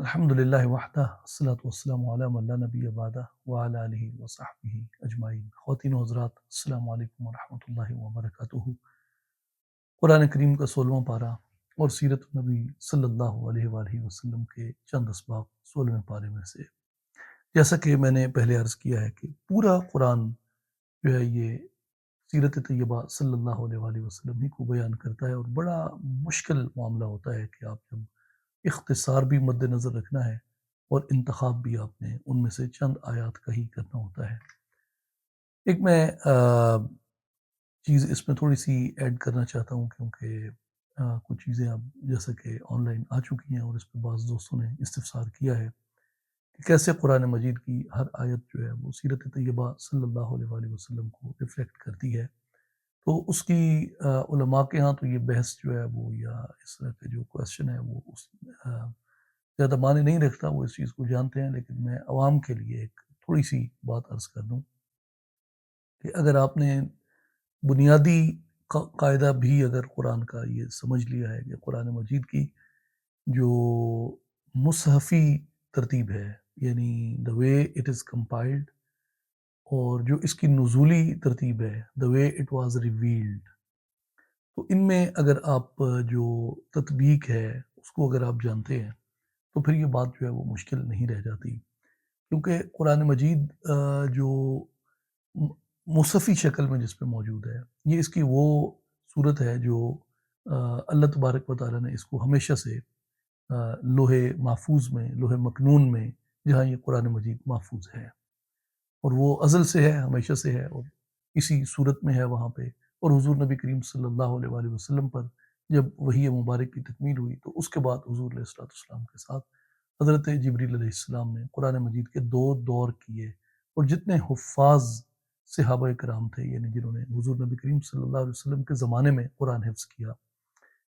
الحمدللہ وحدہ الصلاۃ والسلام علی من لا نبی بعدہ وعلی آلہ وصحبہ اجمعین۔ خواتین و حضرات، السلام علیکم ورحمۃ اللہ وبرکاتہ۔ قرآن کریم کا 16واں پارہ اور سیرت النبی صلی اللہ علیہ وآلہ وسلم کے چند اسباق 16ویں پارے میں سے، جیسا کہ میں نے پہلے عرض کیا ہے کہ پورا قرآن جو ہے یہ سیرت طیبہ صلی اللہ علیہ وآلہ وسلم ہی کو بیان کرتا ہے، اور بڑا مشکل معاملہ ہوتا ہے کہ آپ جب اختصار بھی مد نظر رکھنا ہے اور انتخاب بھی آپ نے ان میں سے چند آیات کا ہی کرنا ہوتا ہے۔ ایک میں چیز اس میں تھوڑی سی ایڈ کرنا چاہتا ہوں، کیونکہ کچھ چیزیں اب جیسا کہ آن لائن آ چکی ہیں اور اس پہ بعض دوستوں نے استفسار کیا ہے کہ کیسے قرآن مجید کی ہر آیت جو ہے وہ سیرت طیبہ صلی اللہ علیہ وآلہ وسلم کو ریفلیکٹ کرتی ہے۔ تو اس کی علماء کے ہاں تو یہ بحث جو ہے وہ، یا اس طرح کا جو کویشچن ہے وہ زیادہ معنی نہیں رکھتا، وہ اس چیز کو جانتے ہیں، لیکن میں عوام کے لیے ایک تھوڑی سی بات عرض کر دوں کہ اگر آپ نے بنیادی قاعدہ بھی اگر قرآن کا یہ سمجھ لیا ہے کہ قرآن مجید کی جو مصحفی ترتیب ہے، یعنی the way it is compiled، اور جو اس کی نزولی ترتیب ہے the way it was revealed، تو ان میں اگر آپ جو تطبیق ہے اس کو اگر آپ جانتے ہیں تو پھر یہ بات جو ہے وہ مشکل نہیں رہ جاتی، کیونکہ قرآن مجید جو مصحفی شکل میں جس پہ موجود ہے، یہ اس کی وہ صورت ہے جو اللہ تبارک و تعالیٰ نے اس کو ہمیشہ سے لوح محفوظ میں، لوح مکنون میں، جہاں یہ قرآن مجید محفوظ ہے، اور وہ ازل سے ہے، ہمیشہ سے ہے، اور اسی صورت میں ہے وہاں پہ۔ اور حضور نبی کریم صلی اللہ علیہ وآلہ وسلم پر جب وحی مبارک کی تکمیل ہوئی تو اس کے بعد حضور علیہ الصلوۃ والسلام کے ساتھ حضرت جبریل علیہ السلام نے قرآن مجید کے 2 دور کیے، اور جتنے حفاظ صحابہ کرام تھے، یعنی جنہوں نے حضور نبی کریم صلی اللہ علیہ وسلم کے زمانے میں قرآن حفظ کیا،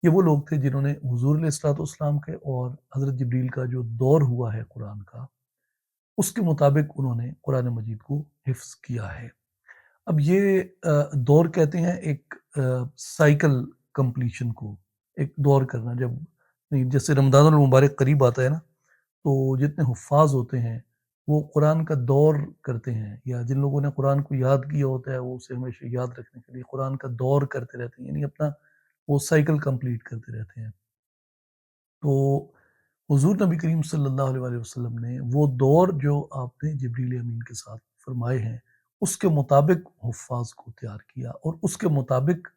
یہ وہ لوگ تھے جنہوں نے حضور علیہ الصلوۃ والسلام کے اور حضرت جبریل کا جو دور ہوا ہے قرآن کا، اس کے مطابق انہوں نے قرآن مجید کو حفظ کیا ہے۔ اب یہ دور کہتے ہیں ایک سائیکل کمپلیشن کو، ایک دور کرنا، جب جیسے رمضان المبارک قریب آتا ہے نا، تو جتنے حفاظ ہوتے ہیں وہ قرآن کا دور کرتے ہیں، یا جن لوگوں نے قرآن کو یاد کیا ہوتا ہے وہ اسے ہمیشہ یاد رکھنے کے لیے قرآن کا دور کرتے رہتے ہیں، یعنی اپنا وہ سائیکل کمپلیٹ کرتے رہتے ہیں۔ تو حضور نبی کریم صلی اللہ علیہ وآلہ وسلم نے وہ دور جو آپ نے جبریل امین کے ساتھ فرمائے ہیں، اس کے مطابق حفاظ کو تیار کیا، اور اس کے مطابق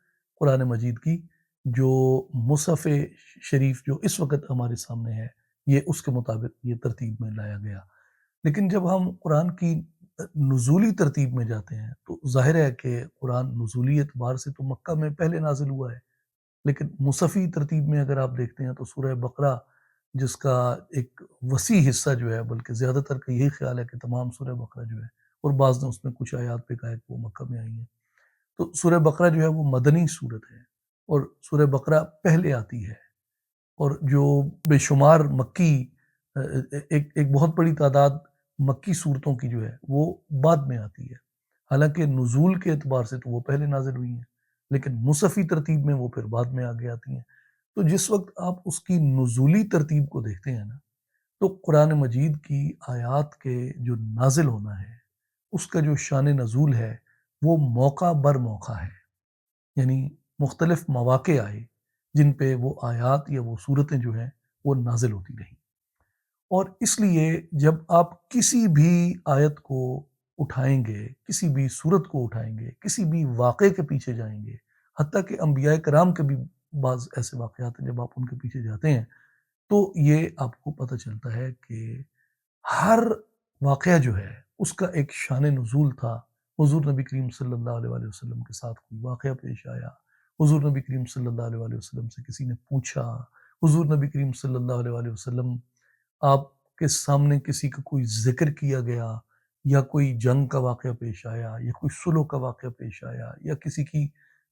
قرآن مجید کی جو مصحف شریف جو اس وقت ہمارے سامنے ہے، یہ اس کے مطابق یہ ترتیب میں لایا گیا۔ لیکن جب ہم قرآن کی نزولی ترتیب میں جاتے ہیں تو ظاہر ہے کہ قرآن نزولی اعتبار سے تو مکہ میں پہلے نازل ہوا ہے، لیکن مصحفی ترتیب میں اگر آپ دیکھتے ہیں تو سورہ بقرہ، جس کا ایک وسیع حصہ جو ہے، بلکہ زیادہ تر کا یہی خیال ہے کہ تمام سورہ بقرہ جو ہے، اور بعض نے اس میں کچھ آیات پہ کہا ہے کہ وہ مکہ میں آئی ہیں، تو سورہ بقرہ جو ہے وہ مدنی صورت ہے، اور سورہ بقرہ پہلے آتی ہے، اور جو بے شمار مکی ایک بہت بڑی تعداد مکی صورتوں کی جو ہے وہ بعد میں آتی ہے، حالانکہ نزول کے اعتبار سے تو وہ پہلے نازل ہوئی ہیں، لیکن مصحفی ترتیب میں وہ پھر بعد میں آگے آتی ہیں۔ تو جس وقت آپ اس کی نزولی ترتیب کو دیکھتے ہیں نا، تو قرآن مجید کی آیات کے جو نازل ہونا ہے، اس کا جو شان نزول ہے وہ موقع بر موقع ہے، یعنی مختلف مواقع آئے جن پہ وہ آیات یا وہ صورتیں جو ہیں وہ نازل ہوتی رہیں، اور اس لیے جب آپ کسی بھی آیت کو اٹھائیں گے، کسی بھی صورت کو اٹھائیں گے، کسی بھی واقعے کے پیچھے جائیں گے، حتیٰ کہ انبیاء کرام کے بھی بعض ایسے واقعات ہیں، جب آپ ان کے پیچھے جاتے ہیں تو یہ آپ کو پتہ چلتا ہے کہ ہر واقعہ جو ہے اس کا ایک شان نزول تھا۔ حضور نبی کریم صلی اللہ علیہ وآلہ وسلم کے ساتھ کوئی واقعہ پیش آیا، حضور نبی کریم صلی اللہ علیہ وآلہ وسلم سے کسی نے پوچھا، حضور نبی کریم صلی اللہ علیہ وآلہ وسلم آپ کے سامنے کسی کا کوئی ذکر کیا گیا، یا کوئی جنگ کا واقعہ پیش آیا، یا کوئی صلح کا واقعہ پیش آیا، یا کسی کی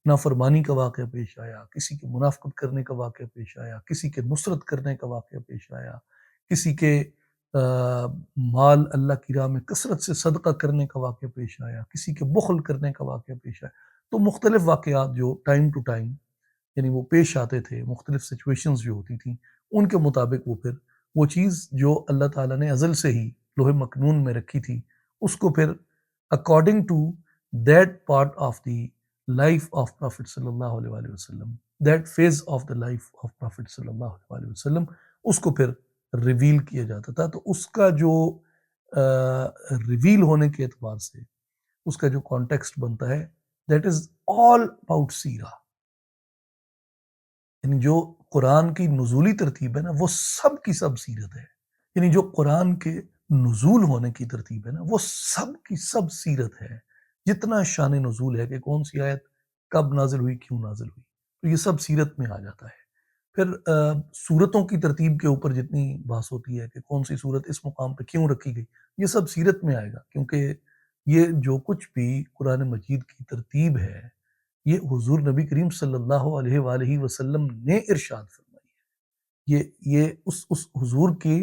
نافرمانی کا واقعہ پیش آیا، کسی کے منافقت کرنے کا واقعہ پیش آیا، کسی کے نصرت کرنے کا واقعہ پیش آیا، کسی کے مال اللہ کی راہ میں کثرت سے صدقہ کرنے کا واقعہ پیش آیا، کسی کے بخل کرنے کا واقعہ پیش آیا۔ تو مختلف واقعات جو ٹائم ٹو ٹائم یعنی وہ پیش آتے تھے، مختلف سچویشنز جو ہوتی تھیں ان کے مطابق وہ پھر وہ چیز جو اللہ تعالیٰ نے ازل سے ہی لوح مکنون میں رکھی تھی، اس کو پھر according to that part of the life of prophet صلی اللہ علیہ وآلہ وسلم، that phase of the life of prophet صلی اللہ علیہ وآلہ وسلم، اس کو پھر ریویل کیا جاتا تھا۔ تو اس کا جو ریویل ہونے کے اعتبار سے اس کا جو کانٹیکسٹ بنتا ہے، دیٹ از آل اباؤٹ سیرہ، یعنی جو قرآن کی نزولی ترتیب ہے نا وہ سب کی سب سیرت ہے، یعنی جو قرآن کے نزول ہونے کی ترتیب ہے نا وہ سب کی سب سیرت ہے، جتنا شان نزول ہے کہ کون سی آیت کب نازل ہوئی، کیوں نازل ہوئی، تو یہ سب سیرت میں آ جاتا ہے۔ پھر صورتوں کی ترتیب کے اوپر جتنی بحث ہوتی ہے کہ کون سی صورت اس مقام پہ کیوں رکھی گئی، یہ سب سیرت میں آئے گا، کیونکہ یہ جو کچھ بھی قرآن مجید کی ترتیب ہے یہ حضور نبی کریم صلی اللہ علیہ وآلہ وسلم نے ارشاد فرمائی ہے، یہ اس حضور کے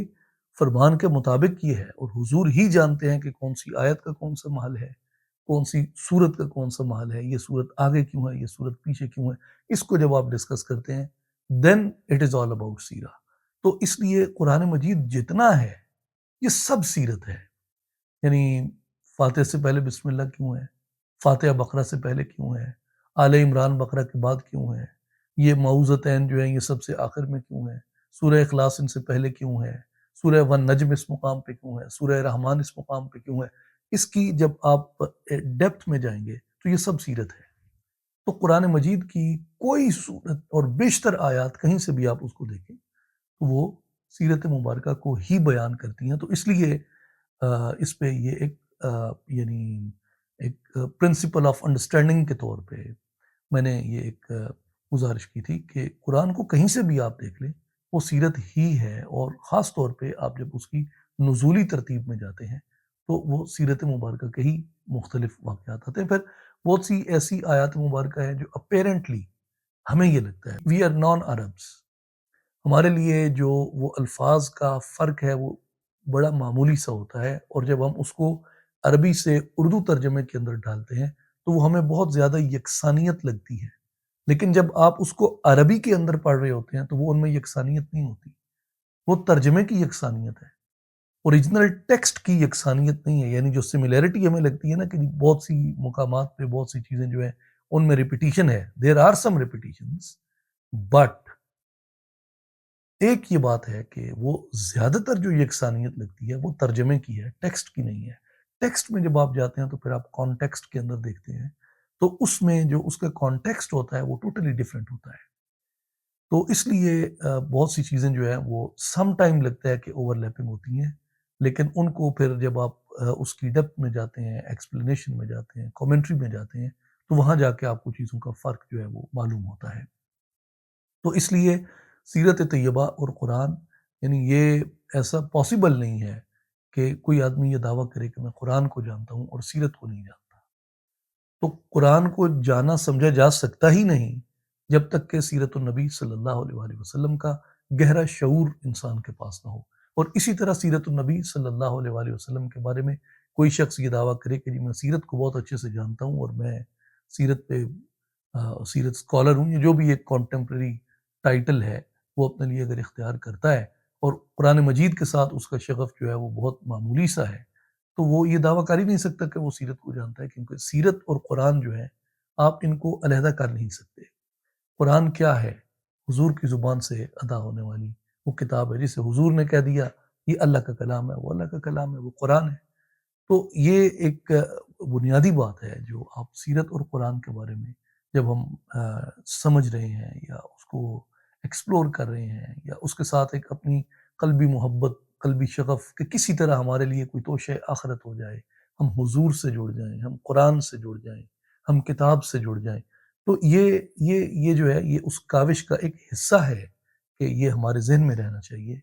فرمان کے مطابق یہ ہے، اور حضور ہی جانتے ہیں کہ کون سی آیت کا کون سا محل ہے، کون سی صورت کا کون سا محل ہے، یہ صورت آگے کیوں ہے، یہ صورت پیچھے کیوں ہے۔ اس کو جب آپ ڈسکس کرتے ہیں then it is all about سیرہ۔ تو اس لیے قرآن مجید جتنا ہے یہ سب سیرت ہے، یعنی فاتح سے پہلے بسم اللہ کیوں ہے، فاتحہ بقرہ سے پہلے کیوں ہے، آل عمران بقرہ کے بعد کیوں ہے، یہ معوذتین جو ہیں یہ سب سے آخر میں کیوں ہے، سورہ اخلاص ان سے پہلے کیوں ہے، سورہ ون نجم اس مقام پہ کیوں ہے، سورہ رحمان اس مقام پہ کیوں ہے، اس کی جب آپ ڈیپتھ میں جائیں گے تو یہ سب سیرت ہے۔ تو قرآن مجید کی کوئی صورت اور بیشتر آیات کہیں سے بھی آپ اس کو دیکھیں تو وہ سیرت مبارکہ کو ہی بیان کرتی ہیں۔ تو اس لیے اس پہ یہ ایک یعنی ایک پرنسپل آف انڈرسٹینڈنگ کے طور پہ میں نے یہ ایک گزارش کی تھی کہ قرآن کو کہیں سے بھی آپ دیکھ لیں وہ سیرت ہی ہے، اور خاص طور پہ آپ جب اس کی نزولی ترتیب میں جاتے ہیں تو وہ سیرت مبارکہ کے ہی مختلف واقعات آتے ہیں۔ پھر بہت سی ایسی آیات مبارکہ ہیں جو اپیرنٹلی ہمیں یہ لگتا ہے وی آر نان عربس، ہمارے لیے جو وہ الفاظ کا فرق ہے وہ بڑا معمولی سا ہوتا ہے، اور جب ہم اس کو عربی سے اردو ترجمے کے اندر ڈالتے ہیں تو وہ ہمیں بہت زیادہ یکسانیت لگتی ہے، لیکن جب آپ اس کو عربی کے اندر پڑھ رہے ہوتے ہیں تو وہ ان میں یکسانیت نہیں ہوتی، وہ ترجمے کی یکسانیت ہے، اوریجنل ٹیکسٹ کی یکسانیت نہیں ہے۔ یعنی جو سملیرٹی ہمیں لگتی ہے نا کہ بہت سی مقامات پہ بہت سی چیزیں جو ہیں ان میں ریپیٹیشن ہے، دیر آر سم ریپیٹیشنز، بٹ ایک یہ بات ہے کہ وہ زیادہ تر جو یکسانیت لگتی ہے وہ ترجمے کی ہے، ٹیکسٹ کی نہیں ہے۔ ٹیکسٹ میں جب آپ جاتے ہیں تو پھر آپ کانٹیکسٹ کے اندر دیکھتے ہیں تو اس میں جو اس کا کانٹیکسٹ ہوتا ہے وہ ٹوٹلی ڈفرینٹ ہوتا ہے۔ تو اس لیے بہت سی چیزیں جو ہیں وہ سم ٹائم لگتا ہے کہ اوور لیپنگ ہوتی ہیں، لیکن ان کو پھر جب آپ اس کی ڈیپتھ میں جاتے ہیں، ایکسپلینیشن میں جاتے ہیں، کومنٹری میں جاتے ہیں تو وہاں جا کے آپ کو چیزوں کا فرق جو ہے وہ معلوم ہوتا ہے۔ تو اس لیے سیرت طیبہ اور قرآن یعنی یہ ایسا پاسبل نہیں ہے کہ کوئی آدمی یہ دعویٰ کرے کہ میں قرآن کو جانتا ہوں اور سیرت کو نہیں جانتا۔ تو قرآن کو جانا سمجھا جا سکتا ہی نہیں جب تک کہ سیرت النبی صلی اللہ علیہ وآلہ وسلم کا گہرا شعور انسان کے پاس نہ ہو۔ اور اسی طرح سیرت النبی صلی اللہ علیہ وآلہ وسلم کے بارے میں کوئی شخص یہ دعویٰ کرے کہ جی میں سیرت کو بہت اچھے سے جانتا ہوں اور میں سیرت پہ سیرت اسکالر ہوں، یا جو بھی ایک کانٹمپریری ٹائٹل ہے وہ اپنے لیے اگر اختیار کرتا ہے اور قرآن مجید کے ساتھ اس کا شغف جو ہے وہ بہت معمولی سا ہے، تو وہ یہ دعویٰ کر ہی نہیں سکتا کہ وہ سیرت کو جانتا ہے، کیونکہ سیرت اور قرآن جو ہے آپ ان کو علیحدہ کر نہیں سکتے۔ قرآن کیا ہے؟ حضور کی زبان سے ادا ہونے والی وہ کتاب ہے، جسے حضور نے کہہ دیا یہ اللہ کا کلام ہے، وہ اللہ کا کلام ہے، وہ قرآن ہے۔ تو یہ ایک بنیادی بات ہے جو آپ سیرت اور قرآن کے بارے میں جب ہم سمجھ رہے ہیں یا اس کو ایکسپلور کر رہے ہیں یا اس کے ساتھ ایک اپنی قلبی محبت، قلبی شغف کہ کسی طرح ہمارے لیے کوئی توشہ آخرت ہو جائے، ہم حضور سے جڑ جائیں، ہم قرآن سے جڑ جائیں، ہم کتاب سے جڑ جائیں، تو یہ جو ہے یہ اس کاوش کا ایک حصہ ہے کہ یہ ہمارے ذہن میں رہنا چاہیے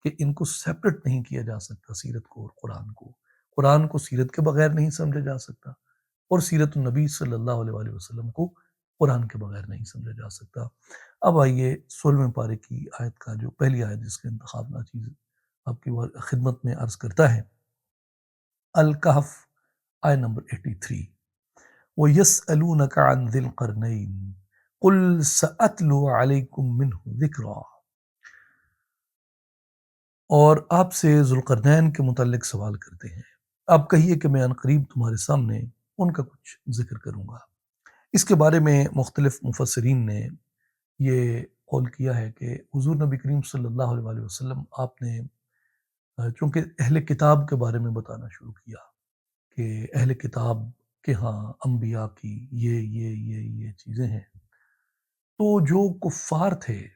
کہ ان کو سیپریٹ نہیں کیا جا سکتا، سیرت کو اور قرآن کو۔ قرآن کو سیرت کے بغیر نہیں سمجھا جا سکتا، اور سیرت النبی صلی اللہ علیہ وآلہ وسلم کو قرآن کے بغیر نہیں سمجھا جا سکتا۔ اب آئیے 16ویں پارے کی آیت کا جو پہلی آیت جس کا انتخاب ناچیز آپ کی خدمت میں عرض کرتا ہے، الکہف آیت نمبر 83، وَيَسْأَلُونَكَ عَنْ ذِي الْقَرْنَيْنِ قُلْ سَأَتْلُو عَلَيْكُمْ مِنْهُ ذِكْرًا۔ اور آپ سے ذوالقرنین کے متعلق سوال کرتے ہیں۔ آپ کہیے کہ میں عنقریب تمہارے سامنے ان کا کچھ ذکر کروں گا۔ اس کے بارے میں مختلف مفسرین نے یہ قول کیا ہے کہ حضور نبی کریم صلی اللہ علیہ وآلہ وسلم آپ نے چونکہ اہل کتاب کے بارے میں بتانا شروع کیا کہ اہل کتاب کے ہاں انبیاء کی یہ چیزیں ہیں، تو جو کفار تھے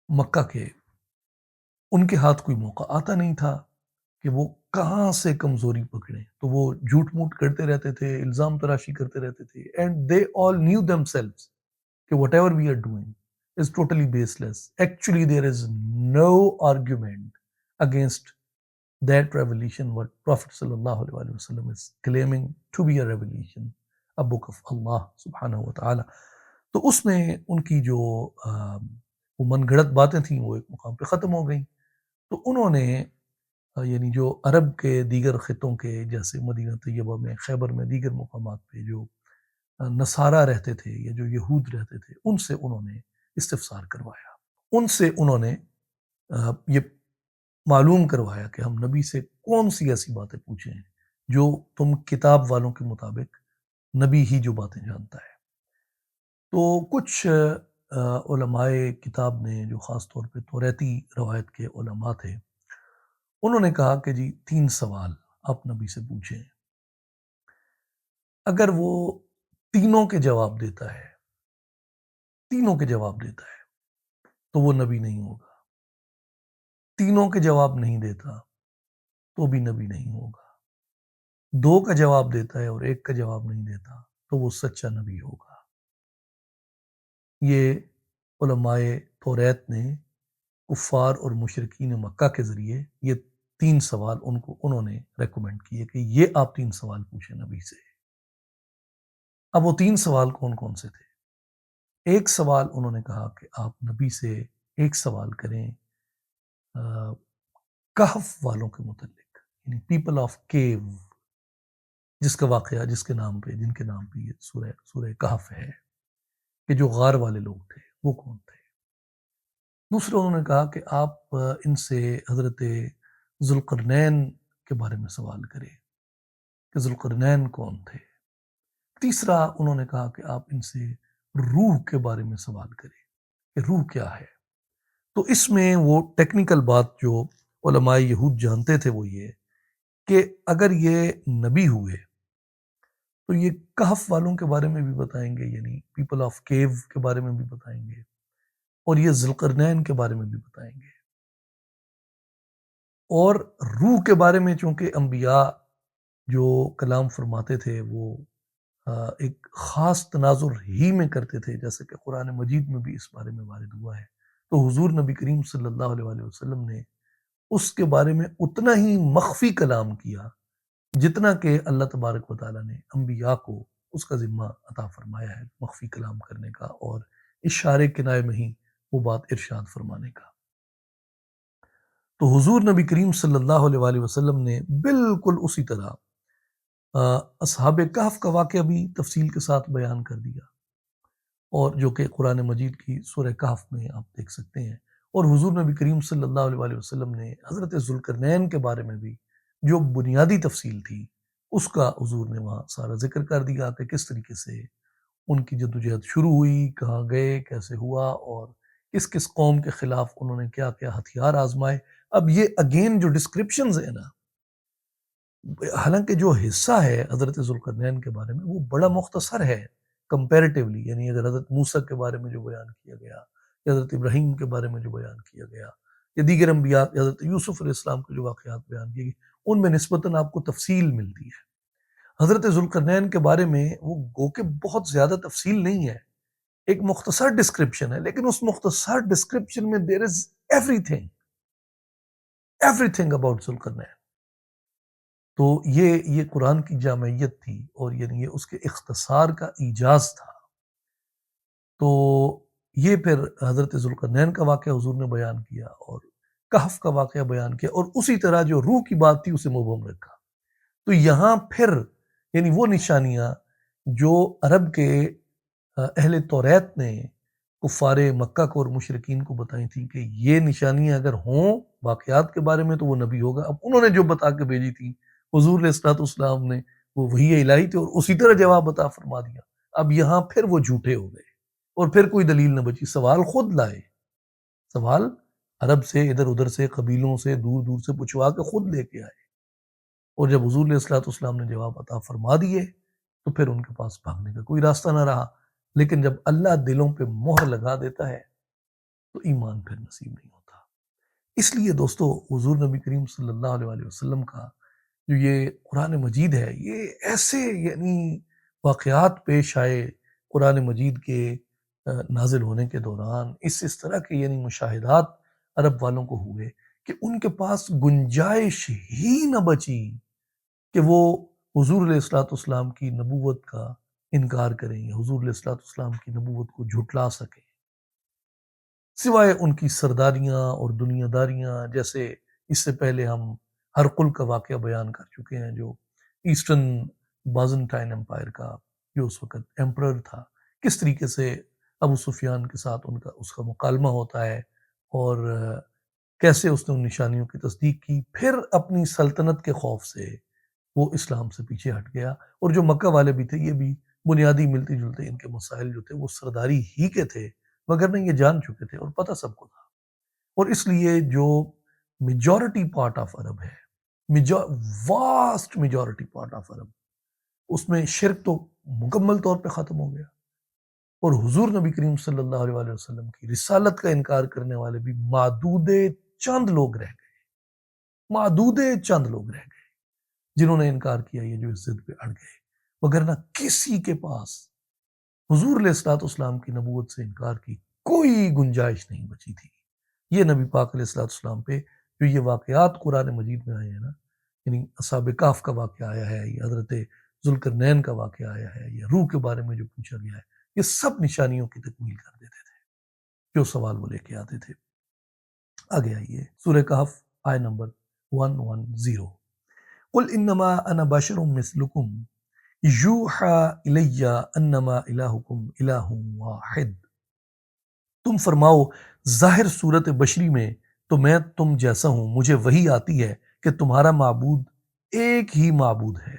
مکہ کے، ان کے ہاتھ کوئی موقع آتا نہیں تھا کہ وہ کہاں سے کمزوری پکڑیں، تو وہ جھوٹ موٹ کرتے رہتے تھے، الزام تراشی کرتے رہتے تھے، and they all knew themselves کہ whatever we are doing is totally baseless. Actually there is no argument against that revelation what Prophet sallallahu alaihi wasallam is claiming to be a revelation, a book of Allah subhanahu wa ta'ala. تو اس میں ان کی جو وہ من گھڑت باتیں تھیں وہ ایک مقام پہ ختم ہو گئیں. تو انہوں نے یعنی جو عرب کے دیگر خطوں کے جیسے مدینہ طیبہ میں، خیبر میں، دیگر مقامات پہ جو نصارہ رہتے تھے یا جو یہود رہتے تھے، ان سے انہوں نے استفسار کروایا. ان سے انہوں نے یہ معلوم کروایا کہ ہم نبی سے کون سی ایسی باتیں پوچھیں ہیں جو تم کتاب والوں کے مطابق نبی ہی جو باتیں جانتا ہے. تو کچھ علماء کتاب نے جو خاص طور پہ توریتی روایت کے علماء تھے، انہوں نے کہا کہ جی 3 سوال آپ نبی سے پوچھیں. اگر وہ تینوں کے جواب دیتا ہے، تینوں کے جواب دیتا ہے تو وہ نبی نہیں ہوگا. تینوں کے جواب نہیں دیتا تو بھی نبی نہیں ہوگا. 2 کا جواب دیتا ہے اور 1 کا جواب نہیں دیتا تو وہ سچا نبی ہوگا. یہ علماء توریت نے کفار اور مشرکین مکہ کے ذریعے یہ 3 سوال انہوں نے ریکمینڈ کیے کہ یہ آپ 3 سوال پوچھیں نبی سے. اب وہ 3 سوال کون کون سے تھے؟ ایک سوال انہوں نے کہا کہ آپ نبی سے ایک سوال کریں کہف والوں کے متعلق، یعنی پیپل آف کیو، جس کا واقعہ جن کے نام پہ یہ سورہ کہف ہے، کہ جو غار والے لوگ تھے وہ کون تھے. دوسرا انہوں نے کہا کہ آپ ان سے حضرت ذوالقرنین کے بارے میں سوال کریں کہ ذوالقرنین کون تھے. تیسرا انہوں نے کہا کہ آپ ان سے روح کے بارے میں سوال کریں کہ روح کیا ہے. تو اس میں وہ ٹیکنیکل بات جو علماء یہود جانتے تھے وہ یہ کہ اگر یہ نبی ہوئے تو یہ کہف والوں کے بارے میں بھی بتائیں گے، یعنی پیپل آف کیو کے بارے میں بھی بتائیں گے، اور یہ ذوالقرنین کے بارے میں بھی بتائیں گے. اور روح کے بارے میں چونکہ انبیاء جو کلام فرماتے تھے وہ ایک خاص تناظر ہی میں کرتے تھے، جیسے کہ قرآن مجید میں بھی اس بارے میں وارد ہوا ہے، تو حضور نبی کریم صلی اللہ علیہ وآلہ وسلم نے اس کے بارے میں اتنا ہی مخفی کلام کیا جتنا کہ اللہ تبارک و تعالیٰ نے انبیاء کو اس کا ذمہ عطا فرمایا ہے، مخفی کلام کرنے کا اور اشارے کنائے میں ہی وہ بات ارشاد فرمانے کا. تو حضور نبی کریم صلی اللہ علیہ وآلہ وسلم نے بالکل اسی طرح اصحاب کہف کا واقعہ بھی تفصیل کے ساتھ بیان کر دیا، اور جو کہ قرآن مجید کی سورہ کہف میں آپ دیکھ سکتے ہیں. اور حضور نبی کریم صلی اللہ علیہ وآلہ وسلم نے حضرت ذوالقرنین کے بارے میں بھی جو بنیادی تفصیل تھی اس کا حضور نے وہاں سارا ذکر کر دیا کہ کس طریقے سے ان کی جدوجہد شروع ہوئی، کہاں گئے، کیسے ہوا، اور کس کس قوم کے خلاف انہوں نے کیا کیا ہتھیار آزمائے. اب یہ اگین جو ڈسکرپشنز ہیں نا، حالانکہ جو حصہ ہے حضرت ذوالقرنین کے بارے میں وہ بڑا مختصر ہے کمپیریٹیولی، یعنی اگر حضرت موسیٰ کے بارے میں جو بیان کیا گیا یا حضرت ابراہیم کے بارے میں جو بیان کیا گیا یا دیگر انبیاء یا حضرت یوسف علیہ السلام کے جو واقعات بیان کیے گئے ان میں نسبتاً آپ کو تفصیل ملتی ہے. حضرت ذوالقرنین کے بارے میں وہ گو کہ بہت زیادہ تفصیل نہیں ہے، ایک مختصر ڈسکرپشن ہے، لیکن اس مختصر ڈسکرپشن میں there is everything about ذوالقرنین. تو یہ قرآن کی جامعیت تھی، اور یعنی یہ اس کے اختصار کا ایجاز تھا. تو یہ پھر حضرت ذوالقرنین کا واقعہ حضور نے بیان کیا اور کہف کا واقعہ بیان کیا، اور اسی طرح جو روح کی بات تھی اسے مبہم رکھا. تو یہاں پھر یعنی وہ نشانیاں جو عرب کے اہل توریت نے کفار مکہ کو اور مشرکین کو بتائی تھیں کہ یہ نشانیاں اگر ہوں واقعات کے بارے میں تو وہ نبی ہوگا. اب انہوں نے جو بتا کے بھیجی تھی حضور علیہ الصلوۃ والسلام نے وہ وحی الہی تھی اور اسی طرح جواب عطا فرما دیا. اب یہاں پھر وہ جھوٹے ہو گئے اور پھر کوئی دلیل نہ بچی. سوال خود لائے، سوال عرب سے ادھر ادھر سے قبیلوں سے دور دور سے پوچھوا کے خود لے کے آئے. اور جب حضور علیہ الصلوۃ والسلام نے جواب عطا فرما دیے تو پھر ان کے پاس بھاگنے کا کوئی راستہ نہ رہا. لیکن جب اللہ دلوں پہ مہر لگا دیتا ہے تو ایمان پھر نصیب نہیں ہوتا. اس لیے دوستو حضور نبی کریم صلی اللہ علیہ وآلہ وسلم کا جو یہ قرآن مجید ہے یہ ایسے یعنی واقعات پیش آئے قرآن مجید کے نازل ہونے کے دوران، اس طرح کے یعنی مشاہدات عرب والوں کو ہوئے کہ ان کے پاس گنجائش ہی نہ بچی کہ وہ حضور علیہ الصلوۃ والسلام کی نبوت کا انکار کریں یا حضور علیہ الصلوۃ والسلام کی نبوت کو جھٹلا سکیں، سوائے ان کی سرداریاں اور دنیا داریاں. جیسے اس سے پہلے ہم ہرقل کا واقعہ بیان کر چکے ہیں، جو ایسٹرن بازنٹائن امپائر کا جو اس وقت ایمپرر تھا، کس طریقے سے ابو سفیان کے ساتھ اس کا مکالمہ ہوتا ہے اور کیسے اس نے ان نشانیوں کی تصدیق کی. پھر اپنی سلطنت کے خوف سے وہ اسلام سے پیچھے ہٹ گیا. اور جو مکہ والے بھی تھے یہ بھی بنیادی ملتے جلتے ان کے مسائل جو تھے وہ سرداری ہی کے تھے، مگر نہیں یہ جان چکے تھے اور پتہ سب کو تھا. اور اس لیے جو میجورٹی پارٹ آف عرب ہے، واسٹ میجورٹی پارٹ آف عرب، اس میں شرک تو مکمل طور پہ ختم ہو گیا اور حضور نبی کریم صلی اللہ علیہ وآلہ وسلم کی رسالت کا انکار کرنے والے بھی معدود چند لوگ رہ گئے، معدود چند لوگ رہ گئے جنہوں نے انکار کیا، یہ جو اس ضد پہ اڑ گئے. وگرنہ کسی کے پاس حضور علیہ الصلوۃ والسلام کی نبوت سے انکار کی کوئی گنجائش نہیں بچی تھی. یہ نبی پاک علیہ الصلوۃ والسلام پہ جو یہ واقعات قرآن مجید میں آئے ہیں نا، یعنی اصحاب کہف کا واقعہ آیا ہے، یا حضرت ذوالقرنین کا واقعہ آیا ہے، یا روح کے بارے میں جو پوچھا گیا ہے، یہ سب نشانیوں کی تکمیل کر دیتے تھے جو سوال وہ لے کے آتے تھے. آگے آئیے سورہ کہف آیت نمبر 110. قل انما انا بشر مثلکم یوحا الی انما الہکم الہ واحد. تم فرماؤ ظاہر صورت بشری میں تو میں تم جیسا ہوں، مجھے وحی آتی ہے کہ تمہارا معبود ایک ہی معبود ہے.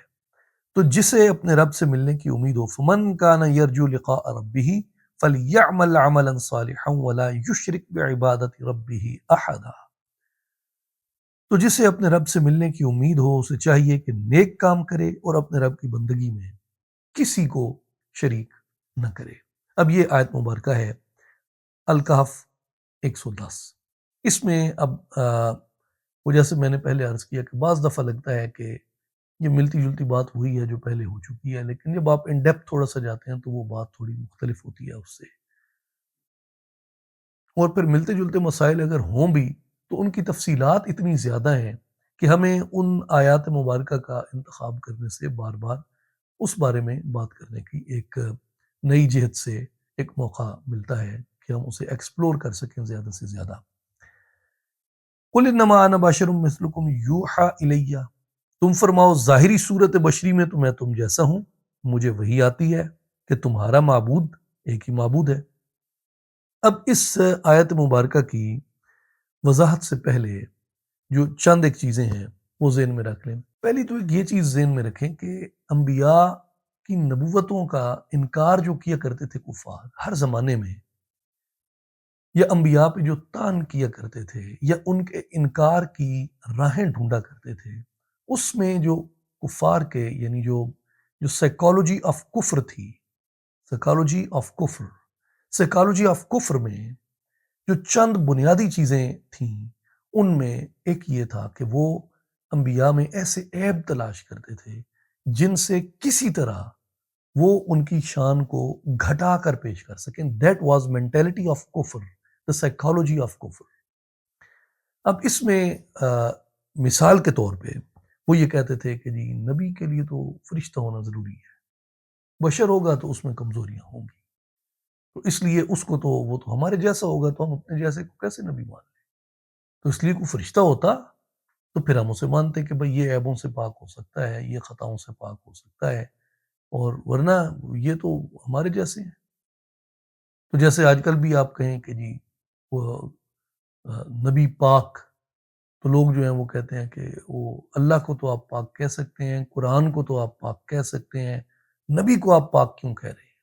تو جسے اپنے رب سے ملنے کی امید ہو، فمن کان یرجو لقاء ربہ فلیعمل عملا صالحا ولا یشرک بعبادت ربہ احدا. تو جسے اپنے رب سے ملنے کی امید ہو اسے چاہیے کہ نیک کام کرے اور اپنے رب کی بندگی میں کسی کو شریک نہ کرے. اب یہ آیت مبارکہ ہے الکہف 110. اس میں اب وہ جیسے میں نے پہلے عرض کیا کہ بعض دفعہ لگتا ہے کہ یہ ملتی جلتی بات وہی ہے جو پہلے ہو چکی ہے، لیکن جب آپ ان ڈیپتھ تھوڑا سا جاتے ہیں تو وہ بات تھوڑی مختلف ہوتی ہے اس سے. اور پھر ملتے جلتے مسائل اگر ہوں بھی تو ان کی تفصیلات اتنی زیادہ ہیں کہ ہمیں ان آیات مبارکہ کا انتخاب کرنے سے بار بار اس بارے میں بات کرنے کی ایک نئی جہت سے ایک موقع ملتا ہے کہ ہم اسے ایکسپلور کر سکیں زیادہ سے زیادہ. قل انما انا بشر مثلکم یوحا الی. تم فرماؤ ظاہری صورت بشری میں تو میں تم جیسا ہوں، مجھے وحی آتی ہے کہ تمہارا معبود ایک ہی معبود ہے. اب اس آیت مبارکہ کی وضاحت سے پہلے جو چند ایک چیزیں ہیں وہ ذہن میں رکھ لیں. پہلی تو ایک یہ چیز ذہن میں رکھیں کہ انبیاء کی نبوتوں کا انکار جو کیا کرتے تھے کفار ہر زمانے میں، یا انبیاء پہ جو طعن کیا کرتے تھے یا ان کے انکار کی راہیں ڈھونڈا کرتے تھے، اس میں جو کفار کے یعنی جو سائیکالوجی آف کفر تھی، سائیکالوجی آف کفر، سائیکالوجی آف کفر میں جو چند بنیادی چیزیں تھیں ان میں ایک یہ تھا کہ وہ انبیاء میں ایسے عیب تلاش کرتے تھے جن سے کسی طرح وہ ان کی شان کو گھٹا کر پیش کر سکیں. دیٹ واز مینٹیلٹی آف کفر، دا سائیکالوجی آف کفر. اب اس میں مثال کے طور پہ وہ یہ کہتے تھے کہ جی نبی کے لیے تو فرشتہ ہونا ضروری ہے، بشر ہوگا تو اس میں کمزوریاں ہوں گی، تو اس لیے اس کو تو وہ تو ہمارے جیسا ہوگا تو ہم اپنے جیسے کو کیسے نبی مان لیں. تو اس لیے کوئی فرشتہ ہوتا تو پھر ہم اسے مانتے کہ بھئی یہ عیبوں سے پاک ہو سکتا ہے، یہ خطاؤں سے پاک ہو سکتا ہے، اور ورنہ یہ تو ہمارے جیسے ہیں. تو جیسے آج کل بھی آپ کہیں کہ جی وہ نبی پاک، تو لوگ جو ہیں وہ کہتے ہیں کہ وہ اللہ کو تو آپ پاک کہہ سکتے ہیں، قرآن کو تو آپ پاک کہہ سکتے ہیں، نبی کو آپ پاک کیوں کہہ رہے ہیں؟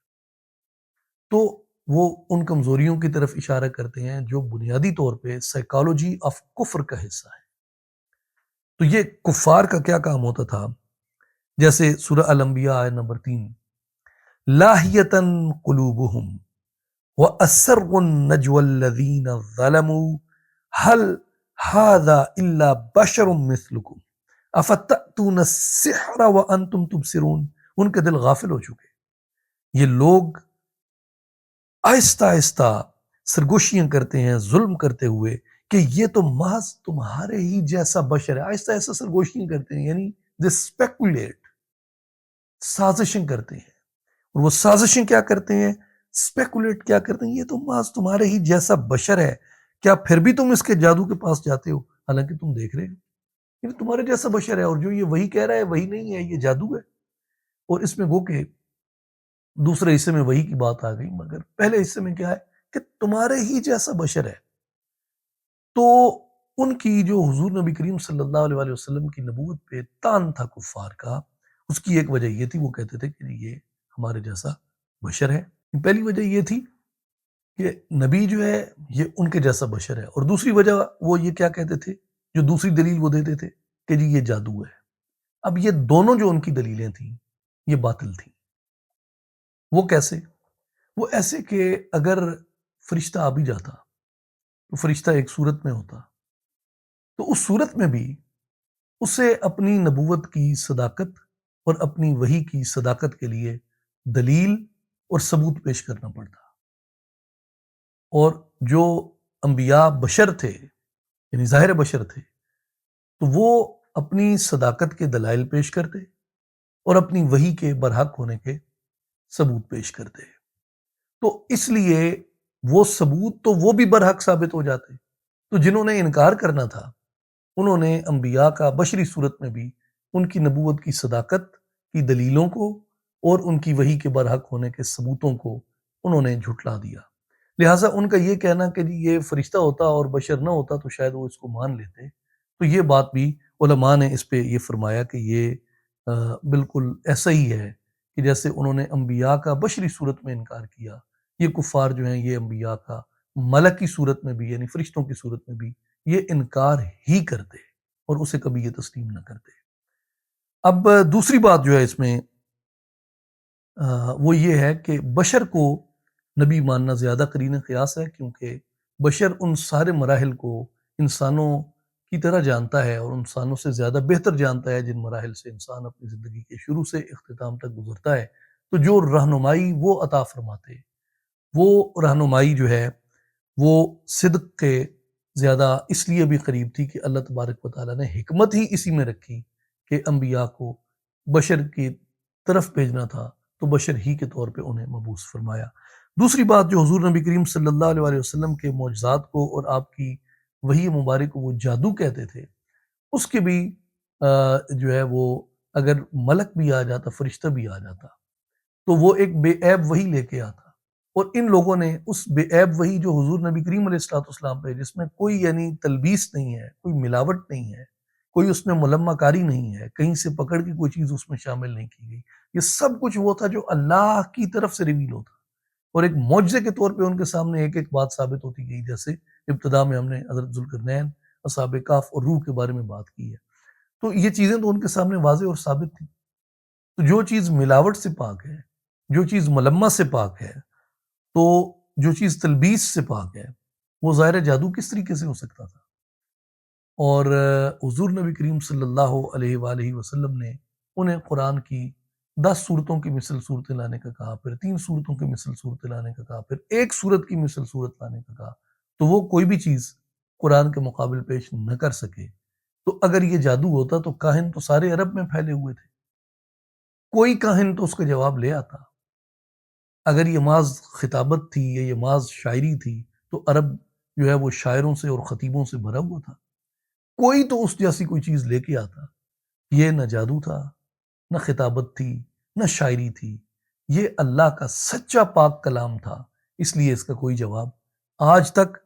تو وہ ان کمزوریوں کی طرف اشارہ کرتے ہیں جو بنیادی طور پہ سائیکالوجی آف کفر کا حصہ ہے۔ تو یہ کفار کا کیا کام ہوتا تھا؟ جیسے سورہ الانبیاء آیت نمبر 3، لاہیتن قلوبہم وَأَسَرُّ النَّجْوَى الَّذِينَ ظَلَمُوا هَلْ هَذَا إِلَّا بَشَرٌ مِثْلُكُمْ أَفَتَأْتُونَ السِّحْرَ وَأَنْتُمْ تُبْصِرُونَ۔ ان کے دل غافل ہو چکے، یہ لوگ آہستہ آہستہ سرگوشیاں کرتے ہیں ظلم کرتے ہوئے کہ یہ تو محض تمہارے ہی جیسا بشر ہے۔ آہستہ آہستہ سرگوشیاں کرتے ہیں، یعنی دے اسپیکولیٹ، سازشیں کرتے ہیں۔ اور وہ سازشیں کیا کرتے ہیں؟ اسپیکولیٹ کیا کرتے ہیں؟ یہ تو محض تمہارے ہی جیسا بشر ہے، کیا پھر بھی تم اس کے جادو کے پاس جاتے ہو؟ حالانکہ تم دیکھ رہے ہو یہ تمہارے جیسا بشر ہے، اور جو یہ وہی کہہ رہا ہے وہی نہیں ہے، یہ جادو ہے۔ اور اس میں گو کہ دوسرے حصے میں وہی کی بات آ گئی، مگر پہلے حصے میں کیا ہے کہ تمہارے ہی جیسا بشر ہے۔ تو ان کی جو حضور نبی کریم صلی اللہ علیہ وآلہ وسلم کی نبوت پہ تان تھا کفار کا، اس کی ایک وجہ یہ تھی، وہ کہتے تھے کہ یہ ہمارے جیسا بشر ہے۔ پہلی وجہ یہ تھی کہ نبی جو ہے یہ ان کے جیسا بشر ہے، اور دوسری وجہ وہ یہ کیا کہتے تھے، جو دوسری دلیل وہ دیتے تھے کہ جی یہ جادو ہے۔ اب یہ دونوں جو ان کی دلیلیں تھیں یہ باطل تھیں۔ وہ کیسے؟ وہ ایسے کہ اگر فرشتہ آ بھی جاتا تو فرشتہ ایک صورت میں ہوتا، تو اس صورت میں بھی اسے اپنی نبوت کی صداقت اور اپنی وحی کی صداقت کے لیے دلیل اور ثبوت پیش کرنا پڑتا۔ اور جو انبیاء بشر تھے، یعنی ظاہر بشر تھے، تو وہ اپنی صداقت کے دلائل پیش کرتے اور اپنی وحی کے برحق ہونے کے ثبوت پیش کرتے۔ تو اس لیے وہ ثبوت تو وہ بھی برحق ثابت ہو جاتے۔ تو جنہوں نے انکار کرنا تھا انہوں نے انبیاء کا بشری صورت میں بھی ان کی نبوت کی صداقت کی دلیلوں کو اور ان کی وحی کے برحق ہونے کے ثبوتوں کو انہوں نے جھٹلا دیا۔ لہٰذا ان کا یہ کہنا کہ جی یہ فرشتہ ہوتا اور بشر نہ ہوتا تو شاید وہ اس کو مان لیتے۔ تو یہ بات بھی علماء نے اس پہ یہ فرمایا کہ یہ بالکل ایسا ہی ہے کہ جیسے انہوں نے انبیاء کا بشری صورت میں انکار کیا، یہ کفار جو ہیں یہ انبیاء کا ملکی صورت میں بھی، یعنی فرشتوں کی صورت میں بھی یہ انکار ہی کرتے اور اسے کبھی یہ تسلیم نہ کرتے۔ اب دوسری بات جو ہے اس میں وہ یہ ہے کہ بشر کو نبی ماننا زیادہ قرین قیاس ہے، کیونکہ بشر ان سارے مراحل کو انسانوں کی طرح جانتا ہے اور انسانوں سے زیادہ بہتر جانتا ہے جن مراحل سے انسان اپنی زندگی کے شروع سے اختتام تک گزرتا ہے۔ تو جو رہنمائی وہ عطا فرماتے، وہ رہنمائی جو ہے وہ صدق کے زیادہ اس لیے بھی قریب تھی کہ اللہ تبارک و تعالیٰ نے حکمت ہی اسی میں رکھی کہ انبیاء کو بشر کی طرف بھیجنا تھا تو بشر ہی کے طور پہ انہیں مبعوث فرمایا۔ دوسری بات جو حضور نبی کریم صلی اللہ علیہ وآلہ وسلم کے معجزات کو اور آپ کی وحی مبارک کو وہ جادو کہتے تھے، اس کے بھی جو ہے وہ اگر ملک بھی آ جاتا، فرشتہ بھی آ جاتا، تو وہ ایک بے عیب وحی لے کے آتا، اور ان لوگوں نے اس بے عیب وحی جو حضور نبی کریم علیہ السلام پہ، جس میں کوئی یعنی تلبیس نہیں ہے، کوئی ملاوٹ نہیں ہے، کوئی اس میں ملمہ کاری نہیں ہے، کہیں سے پکڑ کے کوئی چیز اس میں شامل نہیں کی گئی، یہ سب کچھ وہ تھا جو اللہ کی طرف سے ریویل ہوتا، اور ایک معجزے کے طور پہ ان کے سامنے ایک ایک بات ثابت ہوتی گئی۔ جیسے ابتدا میں ہم نے حضرت ذوالقرنین، اصحاب کہف اور روح کے بارے میں بات کی ہے، تو یہ چیزیں تو ان کے سامنے واضح اور ثابت تھیں۔ تو جو چیز ملاوٹ سے پاک ہے، جو چیز ملمہ سے پاک ہے، تو جو چیز تلبیس سے پاک ہے، وہ ظاہر جادو کس طریقے سے ہو سکتا تھا؟ اور حضور نبی کریم صلی اللہ علیہ وآلہ وسلم نے انہیں قرآن کی 10 صورتوں کی مثل صورتیں لانے کا کہا، پھر 3 صورتوں کی مثل صورتیں لانے کا کہا، پھر ایک صورت کی مثل صورت لانے کا کہا، تو وہ کوئی بھی چیز قرآن کے مقابل پیش نہ کر سکے۔ تو اگر یہ جادو ہوتا تو کاہن تو سارے عرب میں پھیلے ہوئے تھے، کوئی کاہن تو اس کا جواب لے آتا۔ اگر یہ محض خطابت تھی یا یہ محض شاعری تھی تو عرب جو ہے وہ شاعروں سے اور خطیبوں سے بھرا ہوا تھا، کوئی تو اس جیسی کوئی چیز لے کے آتا۔ یہ نہ جادو تھا، نہ خطابت تھی، نہ شاعری تھی، یہ اللہ کا سچا پاک کلام تھا اس لیے اس کا کوئی جواب آج تک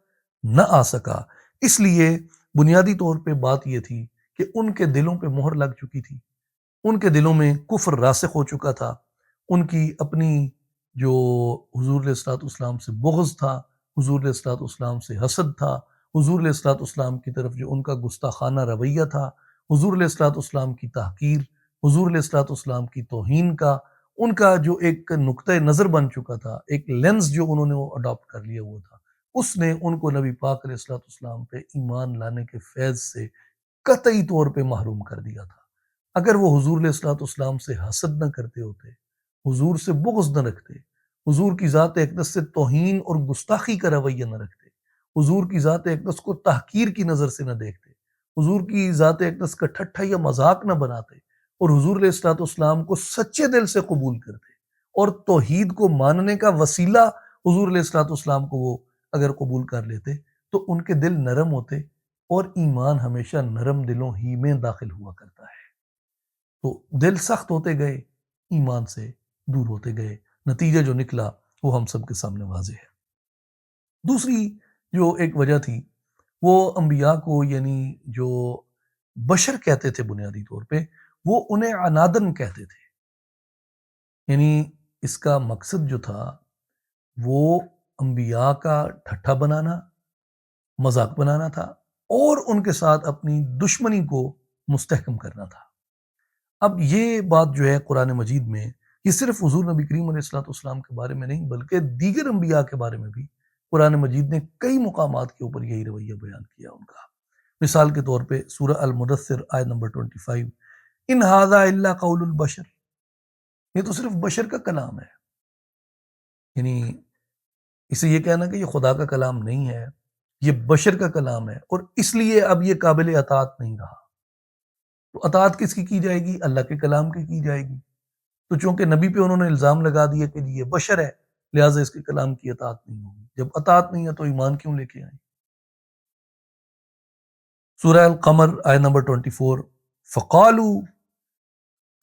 نہ آ سکا۔ اس لیے بنیادی طور پہ بات یہ تھی کہ ان کے دلوں پہ مہر لگ چکی تھی، ان کے دلوں میں کفر راسخ ہو چکا تھا، ان کی اپنی جو حضور علیہ الصلوۃ والسلام سے بغض تھا، حضور علیہ الصلوۃ والسلام سے حسد تھا، حضور علیہ الصلوۃ والسلام کی طرف جو ان کا گستاخانہ رویہ تھا، حضور علیہ الصلوۃ والسلام کی تحقیر، حضور علیہ الصلوۃ والسلام کی توہین کا ان کا جو ایک نقطۂ نظر بن چکا تھا، ایک لینس جو انہوں نے وہ اڈاپٹ کر لیا ہوا تھا، اس نے ان کو نبی پاک علیہ الصلوۃ والسلام پہ ایمان لانے کے فیض سے قطعی طور پہ محروم کر دیا تھا۔ اگر وہ حضور علیہ الصلوۃ والسلام سے حسد نہ کرتے ہوتے، حضور سے بغض نہ رکھتے، حضور کی ذات اقدس سے توہین اور گستاخی کا رویہ نہ رکھتے، حضور کی ذات اقدس کو تحقیر کی نظر سے نہ دیکھتے، حضور کی ذات اقدس کا ٹھٹھا یا مذاق نہ بناتے، اور حضور علیہ الصلوۃ والسلام کو سچے دل سے قبول کرتے، اور توحید کو ماننے کا وسیلہ حضور علیہ الصلوۃ والسلام کو وہ اگر قبول کر لیتے تو ان کے دل نرم ہوتے، اور ایمان ہمیشہ نرم دلوں ہی میں داخل ہوا کرتا ہے۔ تو دل سخت ہوتے گئے، ایمان سے دور ہوتے گئے، نتیجہ جو نکلا وہ ہم سب کے سامنے واضح ہے۔ دوسری جو ایک وجہ تھی وہ انبیاء کو، یعنی جو بشر کہتے تھے بنیادی طور پہ، وہ انہیں عنادن کہتے تھے، یعنی اس کا مقصد جو تھا وہ انبیاء کا ٹھٹھا بنانا، مذاق بنانا تھا، اور ان کے ساتھ اپنی دشمنی کو مستحکم کرنا تھا۔ اب یہ بات جو ہے قرآن مجید میں، یہ صرف حضور نبی کریم علیہ الصلوۃ والسلام کے بارے میں نہیں بلکہ دیگر انبیاء کے بارے میں بھی قرآن مجید نے کئی مقامات کے اوپر یہی رویہ بیان کیا ان کا۔ مثال کے طور پہ سورہ المدثر آیت نمبر 25، ان ھذا الا قول البشر، یہ تو صرف بشر کا کلام ہے، یعنی اسے یہ کہنا کہ یہ خدا کا کلام نہیں ہے، یہ بشر کا کلام ہے، اور اس لیے اب یہ قابل اطاعت نہیں رہا۔ تو اطاعت کس کی جائے گی؟ اللہ کے کلام کی جائے گی۔ تو چونکہ نبی پہ انہوں نے الزام لگا دیا کہ یہ بشر ہے، لہٰذا اس کے کلام کی اطاعت نہیں ہوگی۔ جب اطاعت نہیں ہے تو ایمان کیوں لے کے آئیں؟ سورہ القمر آیت نمبر 24، فقالوا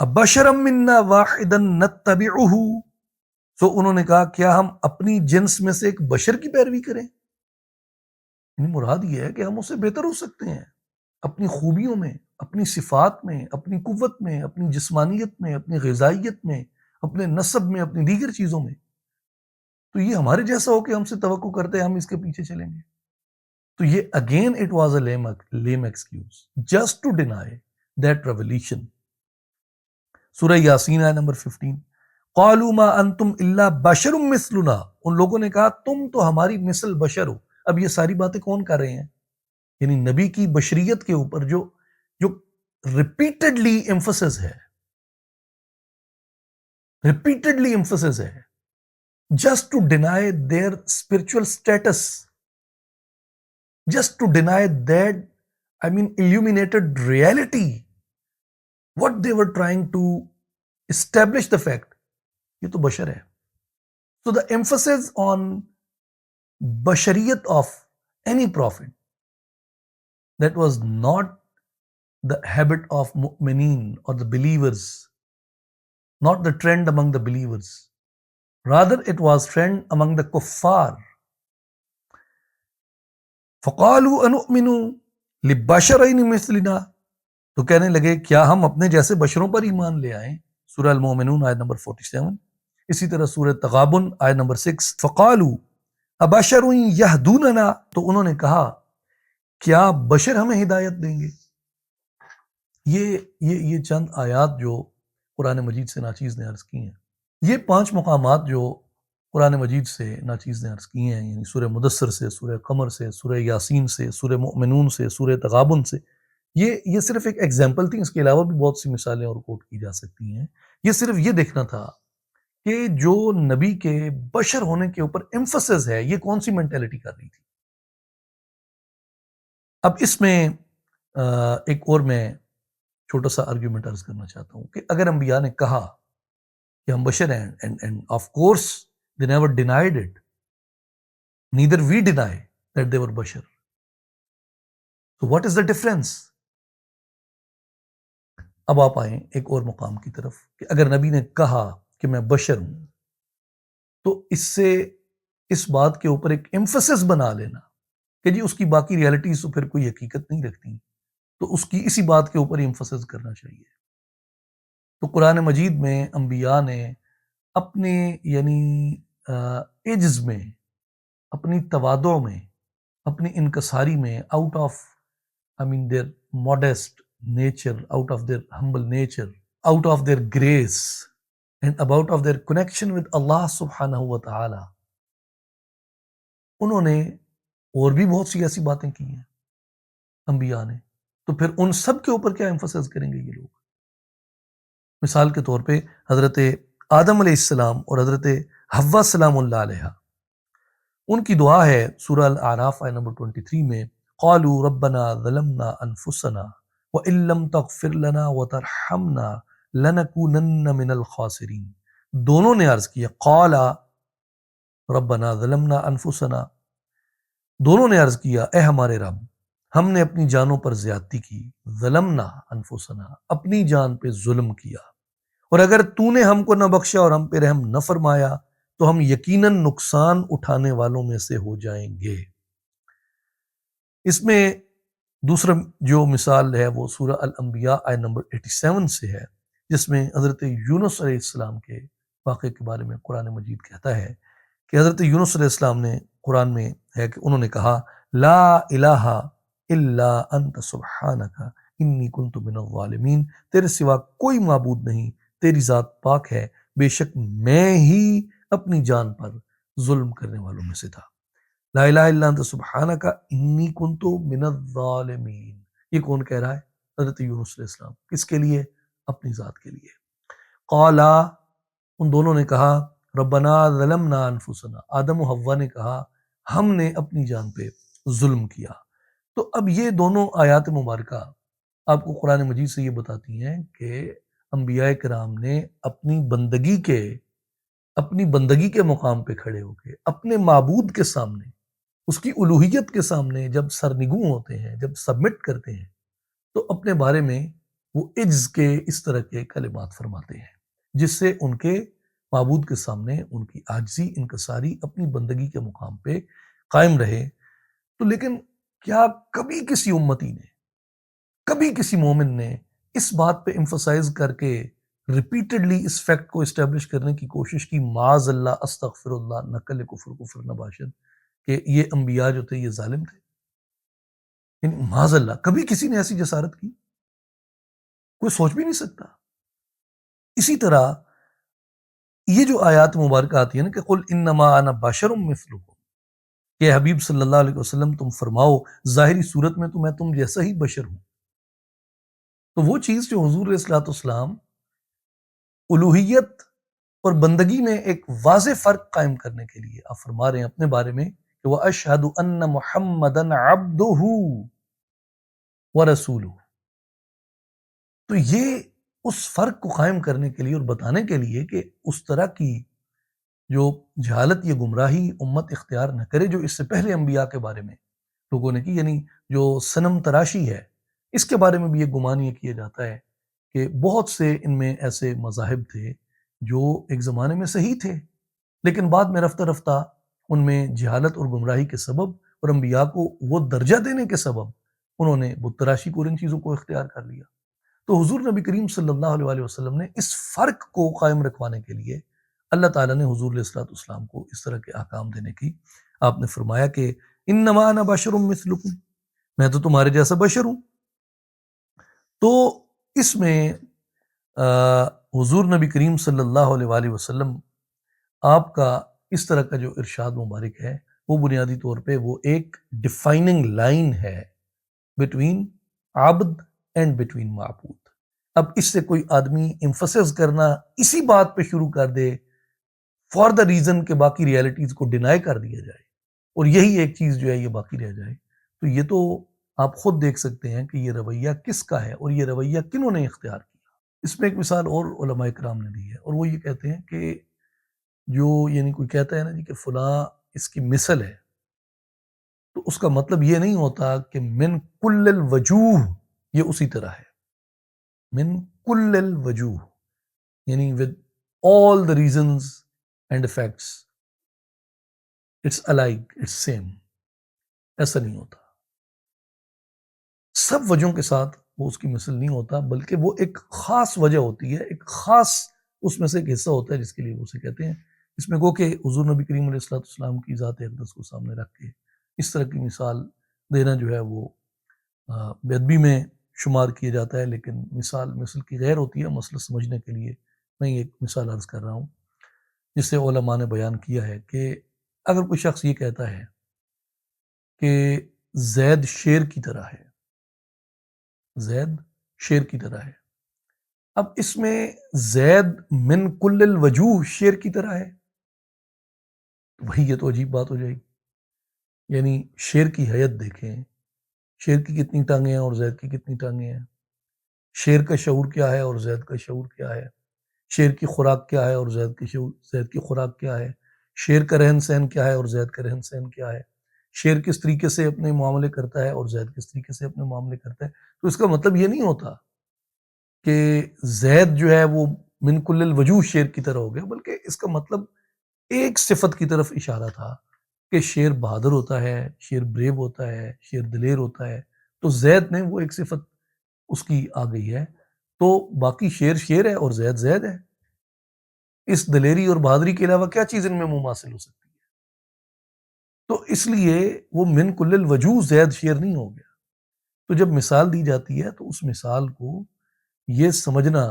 ابشرا منا واحدا نتبعہ، تو انہوں نے کہا کیا ہم اپنی جنس میں سے ایک بشر کی پیروی کریں؟ یعنی مراد یہ ہے کہ ہم اس سے بہتر ہو سکتے ہیں اپنی خوبیوں میں، اپنی صفات میں، اپنی قوت میں، اپنی جسمانیت میں، اپنی غذائیت میں، اپنے نسب میں، اپنی دیگر چیزوں میں، تو یہ ہمارے جیسا ہو کہ ہم سے توقع کرتے ہیں ہم اس کے پیچھے چلیں گے۔ تو یہ again it was a lame excuse just to deny that revelation۔ سورہ یاسین آیت نمبر 15، قالوا ما انتم الا بشر مثلنا، ان لوگوں نے کہا تم تو ہماری مثل بشر ہو۔ اب یہ ساری باتیں کون کر رہے ہیں؟ یعنی نبی کی بشریت کے اوپر جو ریپیٹڈلی ایمفسس ہے، just to deny their spiritual status, just to deny that illuminated reality what they were trying to establish the fact، یہ تو بشر ہے۔ So the emphasis on بشریت of any prophet، that was not the habit of mu'mineen or the believers, not the trend among the believers, rather it was trend among the kuffar۔ فَقَالُوا أَنُؤْمِنُ لِبَشَرَيْنِ مِثْلِنَا، تو کہنے لگے کیا ہم اپنے جیسے بشروں پر ایمان لے آئیں۔ سورہ المومنون آیت نمبر 47، اسی طرح سورہ تغابن آیت نمبر 6، فَقَالُوا أَبَشَرٌ يَهْدُونَنَا، تو انہوں نے کہا کیا بشر ہمیں ہدایت دیں گے؟ یہ چند آیات جو قرآن مجید سے ناچیز نے عرض کی ہیں، یہ 5 مقامات جو قرآن مجید سے ناچیز نے عرض کی ہیں، یعنی سورہ مدثر سے، سورہ قمر سے، سورہ یاسین سے، سورہ مؤمنون سے، سورہ تغابن سے، یہ صرف ایک ایگزامپل تھی، اس کے علاوہ بھی بہت سی مثالیں اور کوٹ کی جا سکتی ہیں۔ یہ صرف یہ دیکھنا تھا کہ جو نبی کے بشر ہونے کے اوپر ایمفسس ہے، یہ کون سی مینٹیلٹی کر رہی تھی۔ اب اس میں ایک اور میں چھوٹا سا آرگیومنٹ عرض کرنا چاہتا ہوں کہ اگر انبیاء نے کہا کہ ہم بشر ہیں، and of course they never denied it, neither we deny that they were بشر، so what is the difference؟ اب آپ آئیں ایک اور مقام کی طرف کہ اگر نبی نے کہا کہ میں بشر ہوں، تو اس سے اس بات کے اوپر ایک ایمفسس بنا لینا کہ جی اس کی باقی ریالٹیز تو پھر کوئی حقیقت نہیں رکھتی، تو اس کی اسی بات کے اوپر ایمفسس کرنا چاہیے۔ تو قرآن مجید میں انبیاء نے اپنے یعنی ایجز میں، اپنی تواضع میں، اپنی انکساری میں، out of their modest nature, out of their humble nature, out of their grace, and about of their connection with Allah subhanahu wa ta'ala، انہوں نے اور بھی بہت سی ایسی باتیں کی ہیں انبیاء نے، تو پھر ان سب کے اوپر کیا ایمفسائز کریں گے یہ لوگ؟ مثال کے طور پہ حضرت آدم علیہ السلام اور حضرت حوا سلام اللہ علیہ، ان کی دعا ہے سورہ الاعراف آیت نمبر 23 میں، قالوا ربنا ظلمنا انفسنا وان لم تغفر لنا وترحمنا لنکونن من الخاسرین۔ دونوں نے عرض کیا، قال ربنا ظلمنا انفسنا، دونوں نے عرض کیا اے ہمارے رب ہم نے اپنی جانوں پر زیادتی کی، ظلمنا انفسنا، اپنی جان پہ ظلم کیا، اور اگر تو نے ہم کو نہ بخشا اور ہم پہ رحم نہ فرمایا تو ہم یقیناً نقصان اٹھانے والوں میں سے ہو جائیں گے۔ اس میں دوسرا جو مثال ہے وہ سورہ الانبیاء آیت نمبر 87 سے ہے، جس میں حضرت یونس علیہ السلام کے واقعے کے بارے میں قرآن مجید کہتا ہے کہ حضرت یونس علیہ السلام نے قرآن میں ہے کہ انہوں نے کہا لا الہ الا انت سبحانک انی کنت من الظالمین، تیرے سوا کوئی معبود نہیں، تیری ذات پاک ہے، بے شک میں ہی اپنی جان پر ظلم کرنے والوں میں سے تھا۔ لا الہ الا انت سبحانک انی کنت من الظالمین، یہ کون کہہ رہا ہے؟ حضرت یونس علیہ السلام۔ کس کے لیے؟ اپنی ذات کے لیے۔ قالا، ان دونوں نے کہا ربنا ظلمنا انفسنا، آدم و حوا نے کہا ہم نے اپنی جان پہ ظلم کیا۔ تو اب یہ دونوں آیات مبارکہ آپ کو قرآن مجید سے یہ بتاتی ہیں کہ انبیاء کرام نے اپنی بندگی کے مقام پہ کھڑے ہو کے اپنے معبود کے سامنے، اس کی الوہیت کے سامنے جب سرنگوں ہوتے ہیں، جب سبمٹ کرتے ہیں، تو اپنے بارے میں وہ عجز کے اس طرح کے کلمات فرماتے ہیں جس سے ان کے معبود کے سامنے ان کی عاجزی، انکساری اپنی بندگی کے مقام پہ قائم رہے۔ تو لیکن کیا کبھی کسی امتی نے، کبھی کسی مومن نے اس بات پہ ایمفسائز کر کے ریپیٹڈلی اس فیکٹ کو اسٹیبلش کرنے کی کوشش کی معاذ اللہ استغفر اللہ نقل کفر نباشد کہ یہ انبیاء جو تھے یہ ظالم تھے؟ یعنی معاذ اللہ کبھی کسی نے ایسی جسارت کی؟ کوئی سوچ بھی نہیں سکتا۔ اسی طرح یہ جو آیات مبارکہ آتی ہے نا کہ قل انما انا بشر مثلکم، کہ حبیب صلی اللہ علیہ وسلم تم فرماؤ ظاہری صورت میں تو میں تم جیسا ہی بشر ہوں، تو وہ چیز جو حضور علیہ الصلوۃ والسلام الوہیت اور بندگی میں ایک واضح فرق قائم کرنے کے لیے آپ فرما رہے ہیں اپنے بارے میں کہ وَأَشْهَدُ أَنَّ مُحَمَّدًا عَبْدُهُ وَرَسُولُهُ، تو یہ اس فرق کو قائم کرنے کے لیے اور بتانے کے لیے کہ اس طرح کی جو جہالت یا گمراہی امت اختیار نہ کرے جو اس سے پہلے انبیاء کے بارے میں لوگوں نے کی، یعنی جو صنم تراشی ہے، اس کے بارے میں بھی یہ گمان یہ کیا جاتا ہے کہ بہت سے ان میں ایسے مذاہب تھے جو ایک زمانے میں صحیح تھے، لیکن بعد میں رفتہ رفتہ ان میں جہالت اور گمراہی کے سبب اور انبیاء کو وہ درجہ دینے کے سبب انہوں نے بت تراشی کو اور ان چیزوں کو اختیار کر لیا۔ تو حضور نبی کریم صلی اللہ علیہ وسلم نے اس فرق کو قائم رکھوانے کے لیے اللہ تعالیٰ نے حضور علیہ الصلوۃ والسلام کو اس طرح کے احکام دینے کی، آپ نے فرمایا کہ انما انا بشر مثلکم، میں تو تمہارے جیسا بشر ہوں۔ تو اس میں حضور نبی کریم صلی اللہ علیہ وآلہ وسلم آپ کا اس طرح کا جو ارشاد مبارک ہے وہ بنیادی طور پہ وہ ایک ڈیفائننگ لائن ہے بٹوین عبد اینڈ بٹوین معبود۔ اب اس سے کوئی آدمی ایمفسس کرنا اسی بات پہ شروع کر دے فار دا ریزن کہ باقی ریالٹیز کو ڈینائی کر دیا جائے اور یہی ایک چیز جو ہے یہ باقی رہ جائے، تو یہ تو آپ خود دیکھ سکتے ہیں کہ یہ رویہ کس کا ہے اور یہ رویہ کنہوں نے اختیار کیا۔ اس میں ایک مثال اور علماء کرام نے دی ہے، اور وہ یہ کہتے ہیں کہ جو یعنی کوئی کہتا ہے نا جی کہ فلاں اس کی مثل ہے، تو اس کا مطلب یہ نہیں ہوتا کہ من کل الوجوہ یہ اسی طرح ہے، من کل الوجوہ یعنی with all the reasons and effects it's alike, it's same. ایسا نہیں ہوتا. سب وجہوں کے ساتھ وہ اس کی مثل نہیں ہوتا، بلکہ وہ ایک خاص وجہ ہوتی ہے، ایک خاص اس میں سے ایک حصہ ہوتا ہے جس کے لیے وہ اسے کہتے ہیں. اس میں گو کہ حضور نبی کریم علیہ الصلوۃ والسلام کی ذات اقدس کو سامنے رکھ کے اس طرح کی مثال دینا جو ہے وہ بے ادبی میں شمار کیا جاتا ہے، لیکن مثل کی غیر ہوتی ہے. مسئلہ سمجھنے کے لیے میں ایک مثال عرض کر رہا ہوں جس سے علماء نے بیان کیا ہے کہ اگر کوئی شخص یہ کہتا ہے کہ زید شیر کی طرح ہے، زید شیر کی طرح ہے، اب اس میں زید من کل الوجوہ شیر کی طرح ہے، تو بھائی یہ تو عجیب بات ہو جائے گی. یعنی شیر کی حیت دیکھیں، شیر کی کتنی ٹانگیں ہیں اور زید کی کتنی ٹانگیں ہیں، شیر کا شعور کیا ہے اور زید کا شعور کیا ہے، شیر کی خوراک کیا ہے اور زید کی خوراک کیا ہے، شیر کا رہن سہن کیا ہے اور زید کا رہن سہن کیا ہے، شیر کس طریقے سے اپنے معاملے کرتا ہے اور زید کس طریقے سے اپنے معاملے کرتا ہے. تو اس کا مطلب یہ نہیں ہوتا کہ زید جو ہے وہ من کل الوجوہ شیر کی طرح ہو گیا، بلکہ اس کا مطلب ایک صفت کی طرف اشارہ تھا کہ شیر بہادر ہوتا ہے، شیر بریو ہوتا ہے، شیر دلیر ہوتا ہے. تو زید نے وہ ایک صفت اس کی آ گئی ہے، تو باقی شیر شیر ہے اور زید زید ہے. اس دلیری اور بہادری کے علاوہ کیا چیز ان میں مماثل ہو سکتی ہے؟ تو اس لیے وہ من کل الوجوہ زید شیر نہیں ہو گیا. تو جب مثال دی جاتی ہے تو اس مثال کو یہ سمجھنا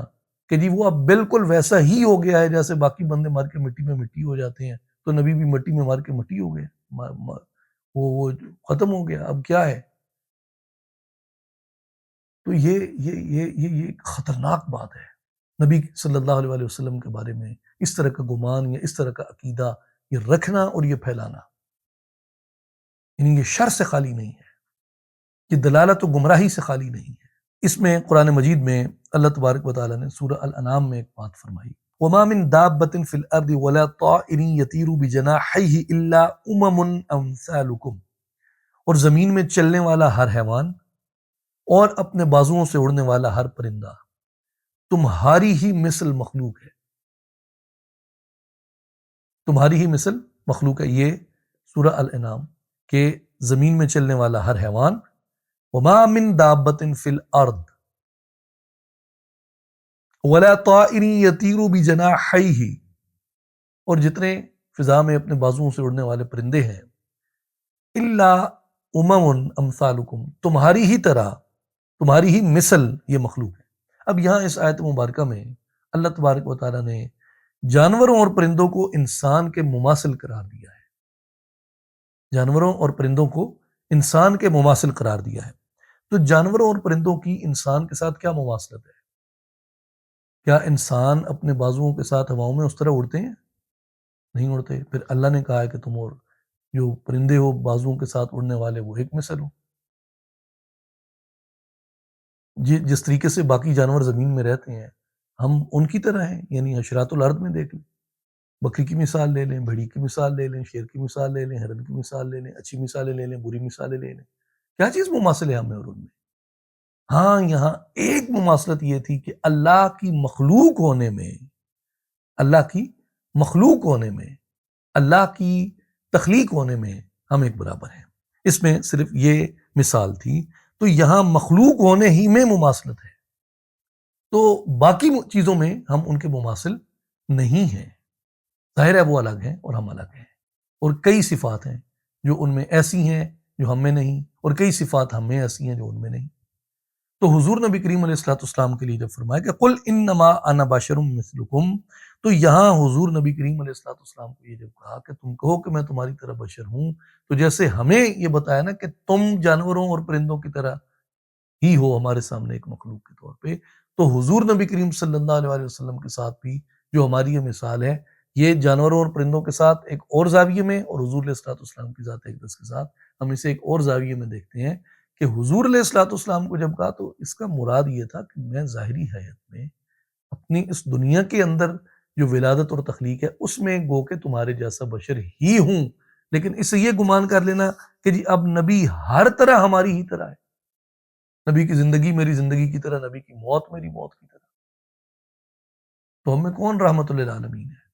کہ جی وہ اب بالکل ویسا ہی ہو گیا ہے جیسے باقی بندے مار کے مٹی میں مٹی ہو جاتے ہیں، تو نبی بھی مٹی میں مار کے مٹی ہو گئے، وہ ختم ہو گیا، اب کیا ہے. تو یہ ایک خطرناک بات ہے نبی صلی اللہ علیہ وسلم کے بارے میں. اس طرح کا گمان یا اس طرح کا عقیدہ یہ رکھنا اور یہ پھیلانا، یعنی یہ شر سے خالی نہیں ہے، یہ دلالت و گمراہی سے خالی نہیں ہے. اس میں قرآن مجید میں اللہ تبارک و تعالیٰ نے سورہ الانعام میں ایک بات فرمائی، وَمَا مِن دَابَّةٍ فِي الْأَرْضِ وَلَا طَائِرٍ يَطِيرُ بِجَنَاحَيْهِ إِلَّا أُمَمٌ اور زمین میں چلنے والا ہر حیوان اور اپنے بازوؤں سے اڑنے والا ہر پرندہ تمہاری ہی مثل مخلوق ہے، تمہاری ہی مثل مخلوق ہے. یہ سورہ الانعام کہ زمین میں چلنے والا ہر حیوان، وَمَا مِن دَابَّةٍ فِي الْأَرْضِ وَلَا طَائِرٍ يَطِيرُ بِجَنَاحَيْهِ اور جتنے فضا میں اپنے بازوؤں سے اڑنے والے پرندے ہیں، الا امثالکم تمہاری ہی طرح، تمہاری ہی مثل یہ مخلوق ہے. اب یہاں اس آیت مبارکہ میں اللہ تبارک و تعالیٰ نے جانوروں اور پرندوں کو انسان کے مماثل قرار دیا ہے، جانوروں اور پرندوں کو انسان کے مماثل قرار دیا ہے. تو جانوروں اور پرندوں کی انسان کے ساتھ کیا مماثلت ہے؟ کیا انسان اپنے بازوؤں کے ساتھ ہواؤں میں اس طرح اڑتے ہیں؟ نہیں اڑتے. پھر اللہ نے کہا ہے کہ تم اور جو پرندے ہو بازوؤں کے ساتھ اڑنے والے وہ ایک مثل ہو. جس طریقے سے باقی جانور زمین میں رہتے ہیں ہم ان کی طرح ہیں، یعنی حشرات الارض میں دیکھ لیں، بکری کی مثال لے لیں، بھیڑی کی مثال لے لیں، شیر کی مثال لے لیں، ہرن کی مثال لے لیں، اچھی مثالیں لے لیں، بری مثالیں لے لیں، کیا چیز مماثل ہے ہمیں اور ان میں؟ ہاں یہاں ایک مماثلت یہ تھی کہ اللہ کی مخلوق ہونے میں، اللہ کی مخلوق ہونے میں، اللہ کی تخلیق ہونے میں ہم ایک برابر ہیں. اس میں صرف یہ مثال تھی. تو یہاں مخلوق ہونے ہی میں مماثلت ہے، تو باقی چیزوں میں ہم ان کے مماثل نہیں ہیں. ظاہر ہے وہ الگ ہیں اور ہم الگ ہیں، اور کئی صفات ہیں جو ان میں ایسی ہیں جو ہم میں نہیں، اور کئی صفات ہم میں ایسی ہیں جو ان میں نہیں. تو حضور نبی کریم علیہ الصلوۃ والسلام کے لیے جب فرمایا کہ قل انما انا بشر مثلکم، تو یہاں حضور نبی کریم علیہ الصلوۃ والسلام کو یہ جب کہا کہ تم کہو کہ میں تمہاری طرح بشر ہوں، تو جیسے ہمیں یہ بتایا نا کہ تم جانوروں اور پرندوں کی طرح ہی ہو ہمارے سامنے ایک مخلوق کے طور پہ، تو حضور نبی کریم صلی اللہ علیہ وسلم کے ساتھ بھی جو ہماری یہ مثال ہے، یہ جانوروں اور پرندوں کے ساتھ ایک اور زاویے میں، اور حضور علیہ الصلوۃ والسلام کی ذات اقدس کے ساتھ ہم اسے ایک اور زاویے میں دیکھتے ہیں کہ حضور علیہ الصلوۃ والسلام کو جب کہا تو اس کا مراد یہ تھا کہ میں ظاہری حیات میں اپنی اس دنیا کے اندر جو ولادت اور تخلیق ہے اس میں گو کہ تمہارے جیسا بشر ہی ہوں، لیکن اس سے یہ گمان کر لینا کہ جی اب نبی ہر طرح ہماری ہی طرح ہے، نبی کی زندگی میری زندگی کی طرح، نبی کی موت میری موت کی طرح، تو ہم میں کون رحمت للعالمین ہے؟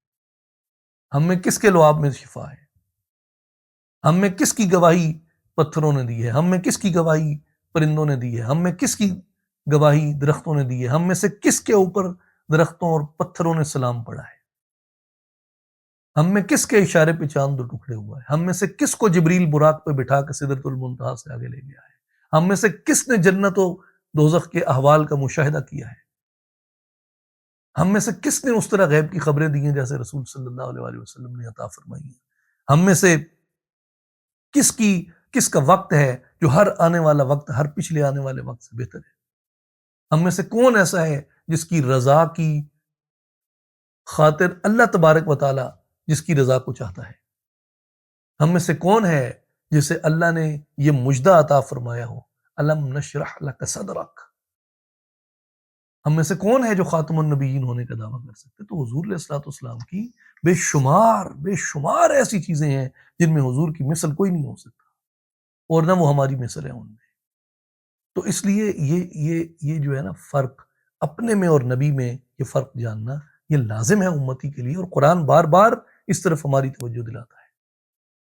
ہم میں کس کے لعاب میں شفا ہے؟ ہم میں کس کی گواہی پتھروں نے دی ہے؟ ہم میں کس کی گواہی پرندوں نے دی ہے؟ ہم میں کس کی گواہی درختوں نے دی ہے؟ ہم میں سے کس کے اوپر درختوں اور پتھروں نے سلام پڑھا ہے؟ ہم میں کس کے اشارے پہ چاند دو ٹکڑے ہوا ہے؟ ہم میں سے کس کو جبریل براق پہ بٹھا کے سدرۃ المنتہا سے آگے لے گیا ہے؟ ہم میں سے کس نے جنت و دوزخ کے احوال کا مشاہدہ کیا ہے؟ ہم میں سے کس نے اس طرح غیب کی خبریں دی ہیں جیسے رسول صلی اللہ علیہ وآلہ وسلم نے عطا فرمائی ہیں؟ ہم میں سے کس کا وقت ہے جو ہر آنے والا وقت ہر پچھلے آنے والے وقت سے بہتر ہے؟ ہم میں سے کون ایسا ہے جس کی رضا کی خاطر اللہ تبارک و تعالی جس کی رضا کو چاہتا ہے؟ ہم میں سے کون ہے جسے اللہ نے یہ مجدہ عطا فرمایا ہو، الم نشرح لک صدرک؟ ہم میں سے کون ہے جو خاتم النبیین ہونے کا دعویٰ کر سکتے؟ تو حضور علیہ الصلوۃ والسلام کی بے شمار ایسی چیزیں ہیں جن میں حضور کی مثل کوئی نہیں ہو سکتا، اور نہ وہ ہماری مثل ہے ان میں۔ تو اس لیے یہ جو ہے نا فرق اپنے میں اور نبی میں، یہ فرق جاننا یہ لازم ہے امتی کے لیے، اور قرآن بار بار اس طرف ہماری توجہ دلاتا ہے۔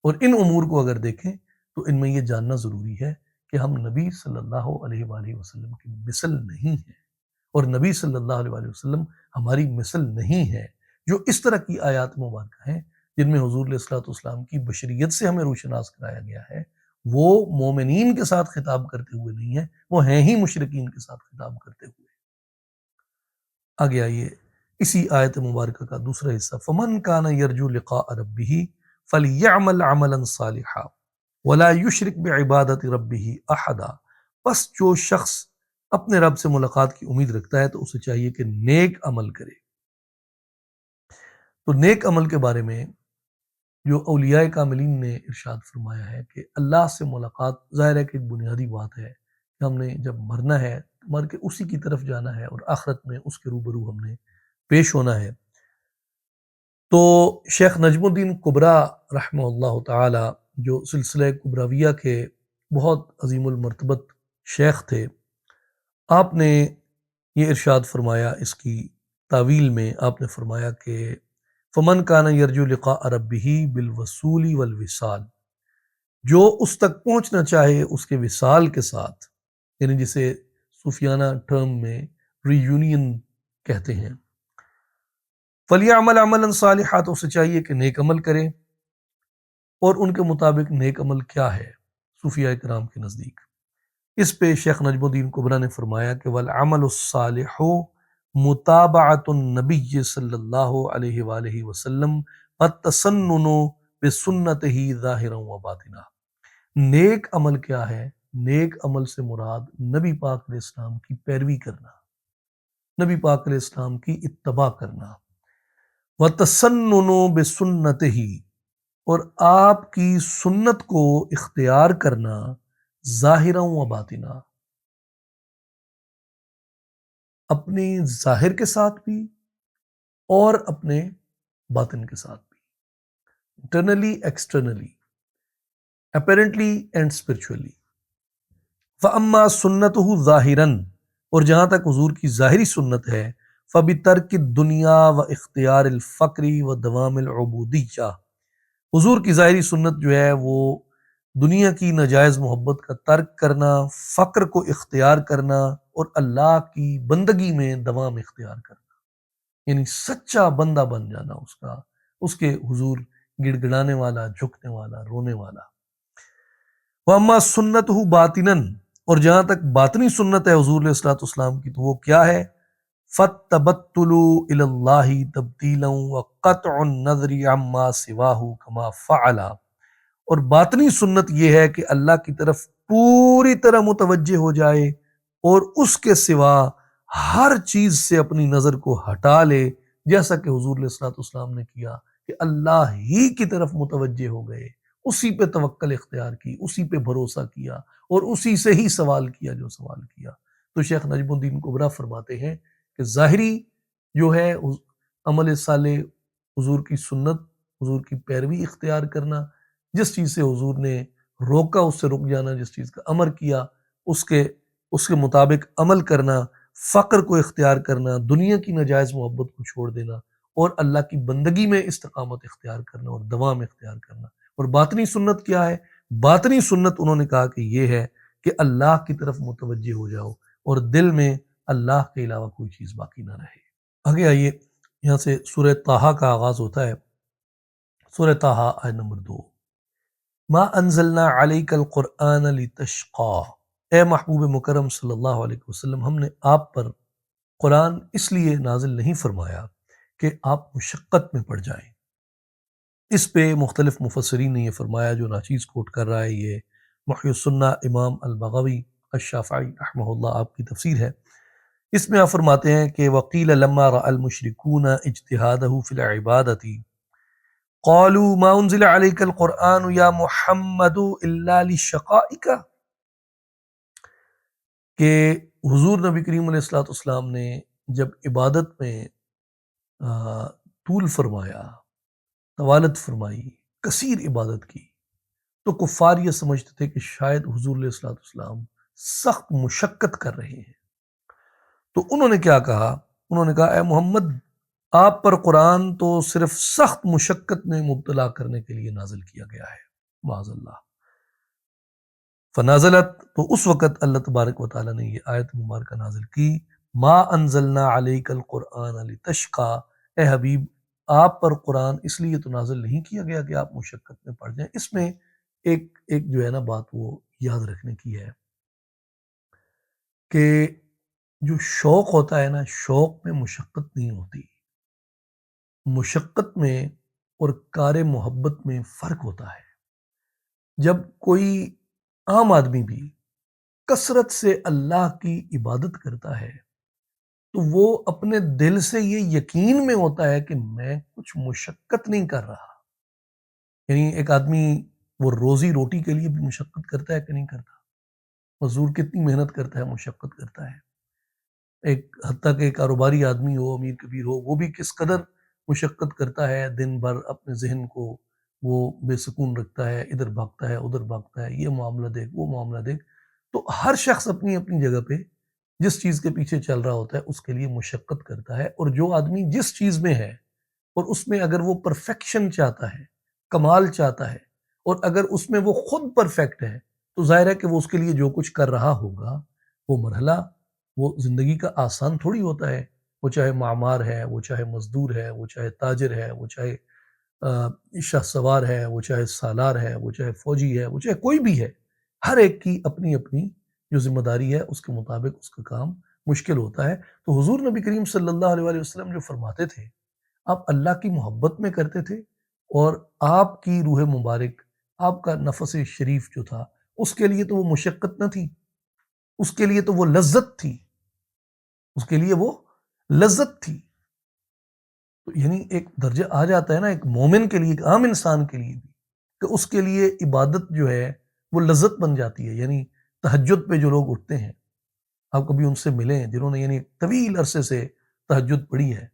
اور ان امور کو اگر دیکھیں تو ان میں یہ جاننا ضروری ہے کہ ہم نبی صلی اللہ علیہ وآلہ وسلم کی مثل نہیں ہیں، اور نبی صلی اللہ علیہ وآلہ وسلم ہماری مثل نہیں ہے۔ جو اس طرح کی آیات مبارکہ ہیں جن میں حضور علیہ الصلوۃ والسلام کی بشریت سے ہمیں روشناس کرایا گیا ہے، وہ مومنین کے ساتھ خطاب کرتے ہوئے نہیں ہے، وہ ہیں ہی مشرکین کے ساتھ خطاب کرتے ہوئے۔ آگے آئیے اسی آیت مبارکہ کا دوسرا حصہ، فمن کان یرجو لقاء ربہ فلیعمل عملا صالحا ولا یشرک بعبادت ربہ احدا۔ پس جو شخص اپنے رب سے ملاقات کی امید رکھتا ہے تو اسے چاہیے کہ نیک عمل کرے۔ تو نیک عمل کے بارے میں جو اولیاء کاملین نے ارشاد فرمایا ہے کہ اللہ سے ملاقات ظاہر ہے کہ ایک بنیادی بات ہے کہ ہم نے جب مرنا ہے، مر کے اسی کی طرف جانا ہے، اور آخرت میں اس کے روبرو ہم نے پیش ہونا ہے۔ تو شیخ نجم الدین کبریٰ رحمہ اللہ تعالی، جو سلسلہ کبراویہ کے بہت عظیم المرتبت شیخ تھے، آپ نے یہ ارشاد فرمایا اس کی تعویل میں، آپ نے فرمایا کہ فمن کان یرجو لقاء ربہ بالوصول والوصال، جو اس تک پہنچنا چاہے اس کے وصال کے ساتھ، یعنی جسے صوفیانہ ٹرم میں ری یونین کہتے ہیں، فلیعمل عملا صالحا، تو اسے چاہیے کہ نیک عمل کرے۔ اور ان کے مطابق نیک عمل کیا ہے صوفیاء کرام کے نزدیک؟ اس پہ شیخ نجم الدین کبریٰ نے فرمایا کہ والعمل الصالح متابعۃ النبی صلی اللہ علیہ وآلہ وسلم والتسنن بسنتہ ظاہرا و باطنا۔ نیک عمل کیا ہے؟ نیک عمل سے مراد نبی پاک علیہ السلام کی پیروی کرنا، نبی پاک علیہ السلام کی اتباع کرنا، وتسنن بسنتہ، اور آپ کی سنت کو اختیار کرنا، ظاہرا و باطنا، اپنے ظاہر کے ساتھ بھی اور اپنے باطن کے ساتھ بھی، internally externally, apparently and spiritually. فاما سنتہ ظاہرا، اور جہاں تک حضور کی ظاہری سنت ہے، فبترک الدنیا و اختیار الفقر و دوام العبودیہ، حضور کی ظاہری سنت جو ہے وہ دنیا کی ناجائز محبت کا ترک کرنا، فقر کو اختیار کرنا، اور اللہ کی بندگی میں دوام اختیار کرنا، یعنی سچا بندہ بن جانا اس کے حضور گڑ گڑانے والا، جھکنے والا، رونے والا۔ وَأَمَّا سُنَّتُهُ بَاطِنًا، اور جہاں تک باطنی سنت ہے حضور علیہ الصلوۃ والسلام کی، تو وہ کیا ہے؟ فَالتَّبَتُّلُ إِلَى اللَّهِ تَبْتِيلًا وَقَطْعُ النَّظْرِ عَمَّا سِوَاهُ كَمَا فَعَلَ، اور باطنی سنت یہ ہے کہ اللہ کی طرف پوری طرح متوجہ ہو جائے اور اس کے سوا ہر چیز سے اپنی نظر کو ہٹا لے، جیسا کہ حضور علیہ الصلوۃ والسلام نے کیا کہ اللہ ہی کی طرف متوجہ ہو گئے، اسی پہ توکل اختیار کی، اسی پہ بھروسہ کیا، اور اسی سے ہی سوال کیا جو سوال کیا۔ تو شیخ نجم الدین کبریٰ فرماتے ہیں کہ ظاہری جو ہے عمل صالح، حضور کی سنت، حضور کی پیروی اختیار کرنا، جس چیز سے حضور نے روکا اس سے رک جانا، جس چیز کا امر کیا اس کے مطابق عمل کرنا، فقر کو اختیار کرنا، دنیا کی ناجائز محبت کو چھوڑ دینا، اور اللہ کی بندگی میں استقامت اختیار کرنا اور دوام اختیار کرنا، اور باطنی سنت کیا ہے؟ باطنی سنت انہوں نے کہا کہ یہ ہے کہ اللہ کی طرف متوجہ ہو جاؤ اور دل میں اللہ کے علاوہ کوئی چیز باقی نہ رہے۔ آگے آئیے، یہاں سے سورہ طٰہٰ کا آغاز ہوتا ہے۔ سورہ طٰہٰ آیت نمبر 2، ما انزلنا علیک القرآن لتشقی، اے محبوب مکرم صلی اللہ علیہ وسلم، ہم نے آپ پر قرآن اس لیے نازل نہیں فرمایا کہ آپ مشقت میں پڑ جائیں۔ اس پہ مختلف مفسرین نے یہ فرمایا، جو ناچیز کوٹ کر رہا ہے یہ محی السنہ امام البغوی الشافعی رحمہ اللہ، آپ کی تفسیر ہے۔ اس میں آپ فرماتے ہیں کہ وقیل لما رأى المشركون اجتهاده في العبادة قالوا ما انزل عليك القرآن يا محمد الا لشقائك، کہ حضور نبی کریم علیہ الصلوۃ والسلام نے جب عبادت میں طول فرمایا، طوالت فرمائی، کثیر عبادت کی، تو کفار یہ سمجھتے تھے کہ شاید حضور علیہ الصلوۃ والسلام سخت مشقت کر رہے ہیں۔ تو انہوں نے کیا کہا؟ انہوں نے کہا اے محمد، آپ پر قرآن تو صرف سخت مشقت میں مبتلا کرنے کے لیے نازل کیا گیا ہے، معاذ اللہ۔ فنازلت، تو اس وقت اللہ تبارک و تعالیٰ نے یہ آیت مبارکہ نازل کی، ما انزلنا علیک القرآن لتشقی، اے حبیب آپ پر قرآن اس لیے تو نازل نہیں کیا گیا کہ آپ مشقت میں پڑ جائیں۔ اس میں ایک جو ہے نا بات وہ یاد رکھنے کی ہے کہ جو شوق ہوتا ہے نا، شوق میں مشقت نہیں ہوتی، مشقت میں اور کار محبت میں فرق ہوتا ہے۔ جب کوئی عام آدمی بھی کثرت سے اللہ کی عبادت کرتا ہے تو وہ اپنے دل سے یہ یقین میں ہوتا ہے کہ میں کچھ مشقت نہیں کر رہا۔ یعنی ایک آدمی وہ روزی روٹی کے لیے بھی مشقت کرتا ہے کہ نہیں کرتا؟ مزدور کتنی محنت کرتا ہے، مشقت کرتا ہے۔ ایک حتیٰ کہ کاروباری آدمی ہو، امیر کبیر ہو، وہ بھی کس قدر مشقت کرتا ہے، دن بھر اپنے ذہن کو وہ بے سکون رکھتا ہے، ادھر بھاگتا ہے ادھر بھاگتا ہے، یہ معاملہ دیکھ وہ معاملہ دیکھ۔ تو ہر شخص اپنی اپنی جگہ پہ جس چیز کے پیچھے چل رہا ہوتا ہے اس کے لیے مشقت کرتا ہے، اور جو آدمی جس چیز میں ہے اور اس میں اگر وہ پرفیکشن چاہتا ہے، کمال چاہتا ہے، اور اگر اس میں وہ خود پرفیکٹ ہے، تو ظاہر ہے کہ وہ اس کے لیے جو کچھ کر رہا ہوگا وہ مرحلہ، وہ زندگی کا آسان تھوڑی ہوتا ہے۔ وہ چاہے معمار ہے، وہ چاہے مزدور ہے، وہ چاہے تاجر ہے، وہ چاہے شاہ سوار ہے، وہ چاہے سالار ہے، وہ چاہے فوجی ہے، وہ چاہے کوئی بھی ہے، ہر ایک کی اپنی اپنی جو ذمہ داری ہے اس کے مطابق اس کا کام مشکل ہوتا ہے۔ تو حضور نبی کریم صلی اللہ علیہ وآلہ وسلم جو فرماتے تھے، آپ اللہ کی محبت میں کرتے تھے، اور آپ کی روح مبارک، آپ کا نفس شریف جو تھا، اس کے لیے تو وہ مشقت نہ تھی، اس کے لیے تو وہ لذت تھی، اس کے لیے وہ لذت تھی۔ تو یعنی ایک درجہ آ جاتا ہے نا ایک مومن کے لیے، ایک عام انسان کے لیے بھی، کہ اس کے لیے عبادت جو ہے وہ لذت بن جاتی ہے۔ یعنی تہجد پہ جو لوگ اٹھتے ہیں، آپ کبھی ان سے ملیں جنہوں نے یعنی طویل عرصے سے تہجد پڑھی ہے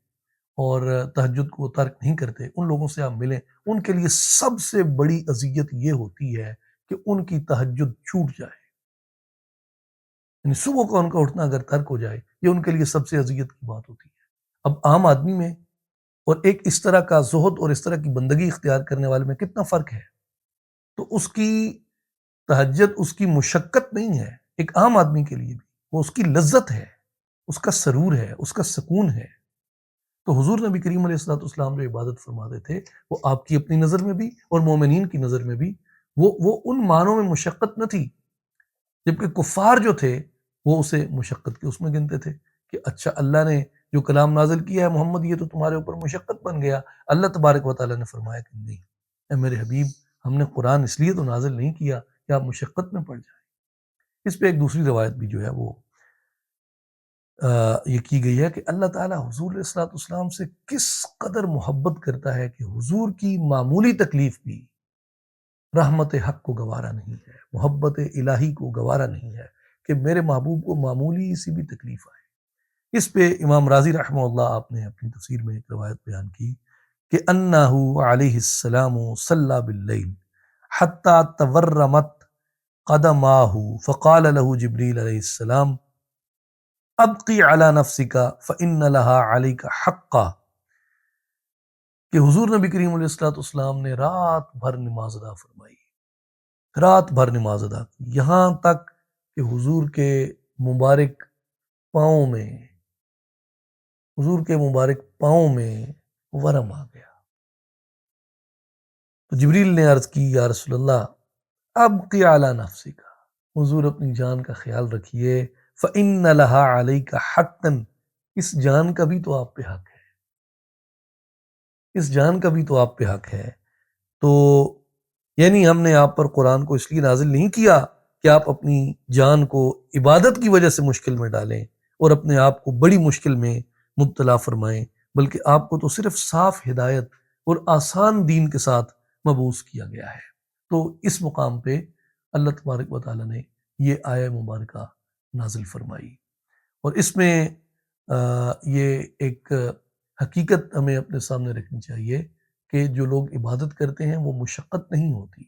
اور تہجد کو ترک نہیں کرتے، ان لوگوں سے آپ ملیں، ان کے لیے سب سے بڑی اذیت یہ ہوتی ہے کہ ان کی تہجد چھوٹ جائے، یعنی صبح کا ان کا اٹھنا اگر ترک ہو جائے، یہ ان کے لیے سب سے اذیت کی بات ہوتی ہے۔ اب عام آدمی میں اور ایک اس طرح کا زہد اور اس طرح کی بندگی اختیار کرنے والے میں کتنا فرق ہے۔ تو اس کی تہجد اس کی مشقت نہیں ہے، ایک عام آدمی کے لیے بھی وہ اس کی لذت ہے، اس کا سرور ہے، اس کا سکون ہے۔ تو حضور نبی کریم علیہ الصلوۃ والسلام جو عبادت فرماتے تھے، وہ آپ کی اپنی نظر میں بھی اور مومنین کی نظر میں بھی وہ ان معنوں میں مشقت نہ تھی، جبکہ کفار جو تھے وہ اسے مشقت کے اس میں گنتے تھے کہ اچھا اللہ نے جو کلام نازل کیا ہے محمد، یہ تو تمہارے اوپر مشقت بن گیا۔ اللہ تبارک و تعالیٰ نے فرمایا کہ نہیں اے میرے حبیب، ہم نے قرآن اس لیے تو نازل نہیں کیا کہ آپ مشقت میں پڑ جائیں۔ اس پہ ایک دوسری روایت بھی جو ہے وہ یہ کی گئی ہے کہ اللہ تعالیٰ حضور علیہ الصلوۃ والسلام سے کس قدر محبت کرتا ہے کہ حضور کی معمولی تکلیف بھی رحمت حق کو گوارا نہیں ہے، محبت الہی کو گوارا نہیں ہے کہ میرے محبوب کو معمولی سی بھی تکلیف آئے۔ اس پہ امام راضی رحمہ اللہ آپ نے اپنی تفسیر میں ایک روایت بیان کی کہ انہ علیہ السلام صلی باللیل حتی تورمت قدماہ فقال له جبریل علیہ السلام ابقی علی نفسک فإن لها علیک حقا، کہ حضور نبی کریم علیہ الصلوۃ والسلام نے رات بھر نماز ادا فرمائی، رات بھر نماز ادا کی، یہاں تک کہ حضور کے مبارک پاؤں میں، حضور کے مبارک پاؤں میں ورم آ گیا۔ تو جبریل نے عرض کی یا رسول اللہ ابقی علی نفسک، حضور اپنی جان کا خیال رکھیے، فإن لها علیک حقا، اس جان کا بھی تو آپ پہ حق ہے، اس جان کا بھی تو آپ پہ حق ہے۔ تو یعنی ہم نے آپ پر قرآن کو اس لیے نازل نہیں کیا کہ آپ اپنی جان کو عبادت کی وجہ سے مشکل میں ڈالیں اور اپنے آپ کو بڑی مشکل میں مبتلا فرمائیں، بلکہ آپ کو تو صرف صاف ہدایت اور آسان دین کے ساتھ مبعوث کیا گیا ہے۔ تو اس مقام پہ اللہ تبارک و تعالیٰ نے یہ آیہ مبارکہ نازل فرمائی، اور اس میں یہ ایک حقیقت ہمیں اپنے سامنے رکھنی چاہیے کہ جو لوگ عبادت کرتے ہیں وہ مشقت نہیں ہوتی،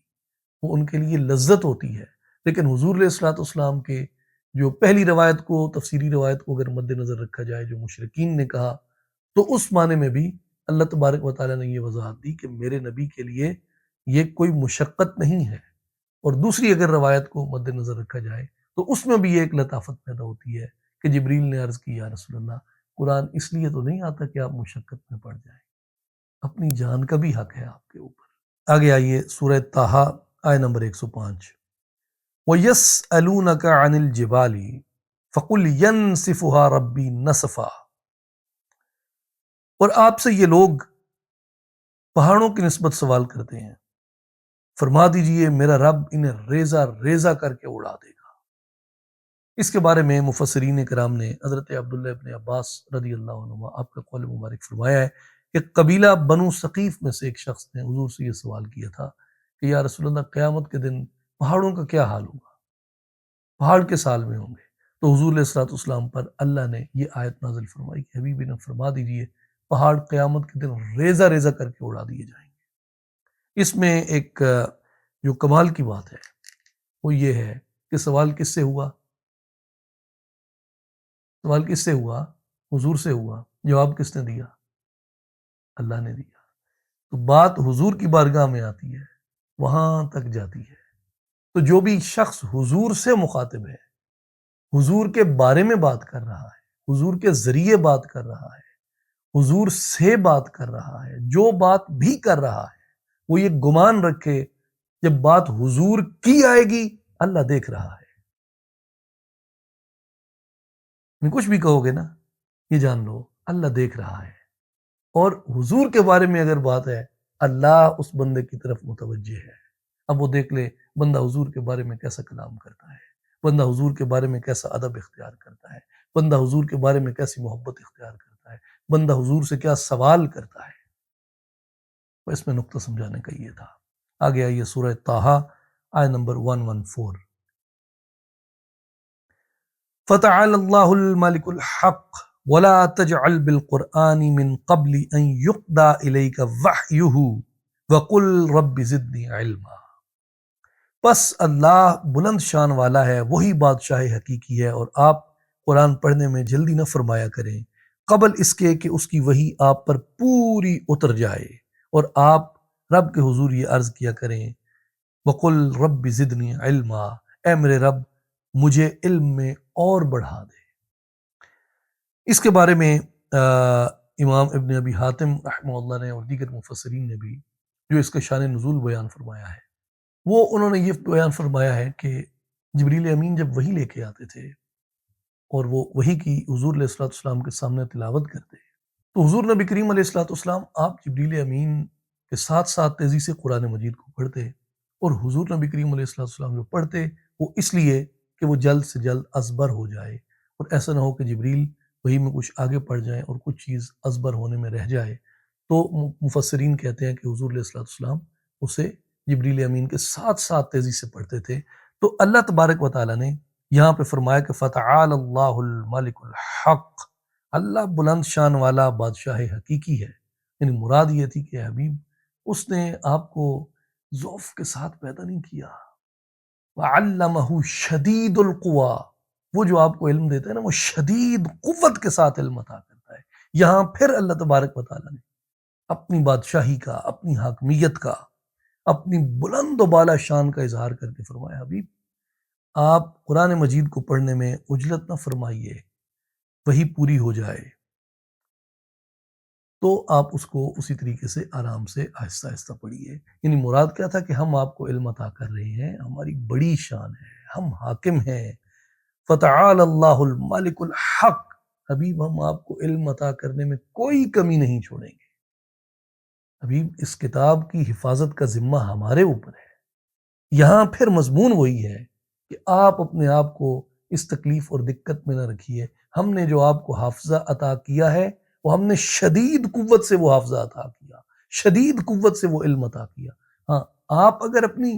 وہ ان کے لیے لذت ہوتی ہے۔ لیکن حضور علیہ الصلوۃ والسلام کے جو پہلی روایت کو، تفسیری روایت کو اگر مد نظر رکھا جائے، جو مشرکین نے کہا، تو اس معنی میں بھی اللہ تبارک و تعالیٰ نے یہ وضاحت دی کہ میرے نبی کے لیے یہ کوئی مشقت نہیں ہے۔ اور دوسری اگر روایت کو مد نظر رکھا جائے تو اس میں بھی یہ ایک لطافت پیدا ہوتی ہے کہ جبریل نے عرض کی یا رسول اللہ قرآن اس لیے تو نہیں آتا کہ آپ مشقت میں پڑ جائیں، اپنی جان کا بھی حق ہے آپ کے اوپر۔ آگے آئیے سورہ طٰہٰ آیہ نمبر 105، وَيَسْأَلُونَكَ عَنِ الْجِبَالِ فَقُلْ يَنْسِفُهَا رَبِّي نَسْفًا، اور آپ سے یہ لوگ پہاڑوں کی نسبت سوال کرتے ہیں، فرما دیجئے میرا رب انہیں ریزہ ریزہ کر کے اڑا دے گا۔ اس کے بارے میں مفسرین کرام نے حضرت عبداللہ ابن عباس رضی اللہ عنہ آپ کا قول مبارک فرمایا ہے کہ قبیلہ بنو ثقیف میں سے ایک شخص نے حضور سے یہ سوال کیا تھا کہ یا رسول اللہ قیامت کے دن پہاڑوں کا کیا حال ہوگا، پہاڑ کے سال میں ہوں گے؟ تو حضور علیہ الصلوۃ والسلام پر اللہ نے یہ آیت نازل فرمائی کہ حبیب نے فرما دیجئے پہاڑ قیامت کے دن ریزہ ریزہ کر کے اڑا دیے جائیں گے۔ اس میں ایک جو کمال کی بات ہے وہ یہ ہے کہ سوال کس سے ہوا؟ سوال کس سے ہوا؟ حضور سے ہوا۔ جواب کس نے دیا؟ اللہ نے دیا۔ تو بات حضور کی بارگاہ میں آتی ہے، وہاں تک جاتی ہے۔ تو جو بھی شخص حضور سے مخاطب ہے، حضور کے بارے میں بات کر رہا ہے، حضور کے ذریعے بات کر رہا ہے، حضور سے بات کر رہا ہے، جو بات بھی کر رہا ہے، وہ یہ گمان رکھے جب بات حضور کی آئے گی اللہ دیکھ رہا ہے۔ کچھ بھی کہو گے نا، یہ جان لو اللہ دیکھ رہا ہے۔ اور حضور کے بارے میں اگر بات ہے، اللہ اس بندے کی طرف متوجہ ہے۔ اب وہ دیکھ لے بندہ حضور کے بارے میں کیسا کلام کرتا ہے، بندہ حضور کے بارے میں کیسا ادب اختیار کرتا ہے، بندہ حضور کے بارے میں کیسی محبت اختیار کرتا ہے، بندہ حضور سے کیا سوال کرتا ہے۔ تو اس میں نقطہ سمجھانے کا یہ تھا۔ آگے آئیے سورہ طٰہٰ آیہ نمبر 114، فَتَعَالَى اللَّهُ الْمَلِكُ الْحَقُّ وَلَا تَجْعَلْ بِالْقُرْآنِ مِنْ قَبْلِ أَنْ يُقْضَىٰ إِلَيْكَ وَحْيُهُ وَقُلْ رَبِّ زِدْنِي عِلْمًا۔ پس اللہ بلند شان والا ہے، وہی بادشاہ حقیقی ہے، اور آپ قرآن پڑھنے میں جلدی نہ فرمایا کریں قبل اس کے کہ اس کی وحی آپ پر پوری اتر جائے، اور آپ رب کے حضور یہ عرض کیا کریں وَقُلْ رَبِّ زِدْنِي عِلْمًا، اے میرے رب مجھے علم میں اور بڑھا دے۔ اس کے بارے میں امام ابن ابی حاتم رحمہ اللہ نے اور دیگر مفسرین نے بھی جو اس کا شان نزول بیان فرمایا ہے، وہ انہوں نے یہ بیان فرمایا ہے کہ جبریل امین جب وحی لے کے آتے تھے اور وہ وحی کی حضور علیہ الصلوۃ والسلام کے سامنے تلاوت کرتے، تو حضور نبی کریم علیہ الصلوۃ والسلام آپ جبریل امین کے ساتھ ساتھ تیزی سے قرآن مجید کو پڑھتے، اور حضور نبی کریم علیہ الصلوۃ والسلام جو پڑھتے وہ اس لیے کہ وہ جلد سے جلد ازبر ہو جائے، اور ایسا نہ ہو کہ جبریل وحی میں کچھ آگے پڑھ جائیں اور کچھ چیز ازبر ہونے میں رہ جائے۔ تو مفسرین کہتے ہیں کہ حضور علیہ الصلوۃ والسلام اسے جبریل امین کے ساتھ ساتھ تیزی سے پڑھتے تھے۔ تو اللہ تبارک و تعالیٰ نے یہاں پہ فرمایا کہ فَتَعَالَى اللَّهُ الْمَلِكُ الْحَقُّ، اللہ بلند شان والا بادشاہ حقیقی ہے۔ یعنی مراد یہ تھی کہ حبیب اس نے آپ کو ضعف کے ساتھ پیدا نہیں کیا، وَعَلَّمَهُ شَدِيدُ الْقُوَىٰ، وہ جو آپ کو علم دیتا ہے نا وہ شدید قوت کے ساتھ علم عطا کرتا ہے۔ یہاں پھر اللہ تبارک و تعالیٰ نے اپنی بادشاہی کا، اپنی حاکمیت کا، اپنی بلند و بالا شان کا اظہار کر کے فرمایا حبیب آپ قرآن مجید کو پڑھنے میں عجلت نہ فرمائیے، وہی پوری ہو جائے تو آپ اس کو اسی طریقے سے آرام سے آہستہ آہستہ پڑھیے۔ یعنی مراد کیا تھا کہ ہم آپ کو علم عطا کر رہے ہیں، ہماری بڑی شان ہے، ہم حاکم ہیں، فتعال اللہ الملک الحق، حبیب ہم آپ کو علم عطا کرنے میں کوئی کمی نہیں چھوڑیں گے۔ حبیب اس کتاب کی حفاظت کا ذمہ ہمارے اوپر ہے۔ یہاں پھر مضمون وہی ہے کہ آپ اپنے آپ کو اس تکلیف اور دقت میں نہ رکھیے۔ ہم نے جو آپ کو حافظہ عطا کیا ہے وہ ہم نے شدید قوت سے وہ حافظہ عطا کیا، شدید قوت سے وہ علم عطا کیا۔ ہاں، آپ اگر اپنی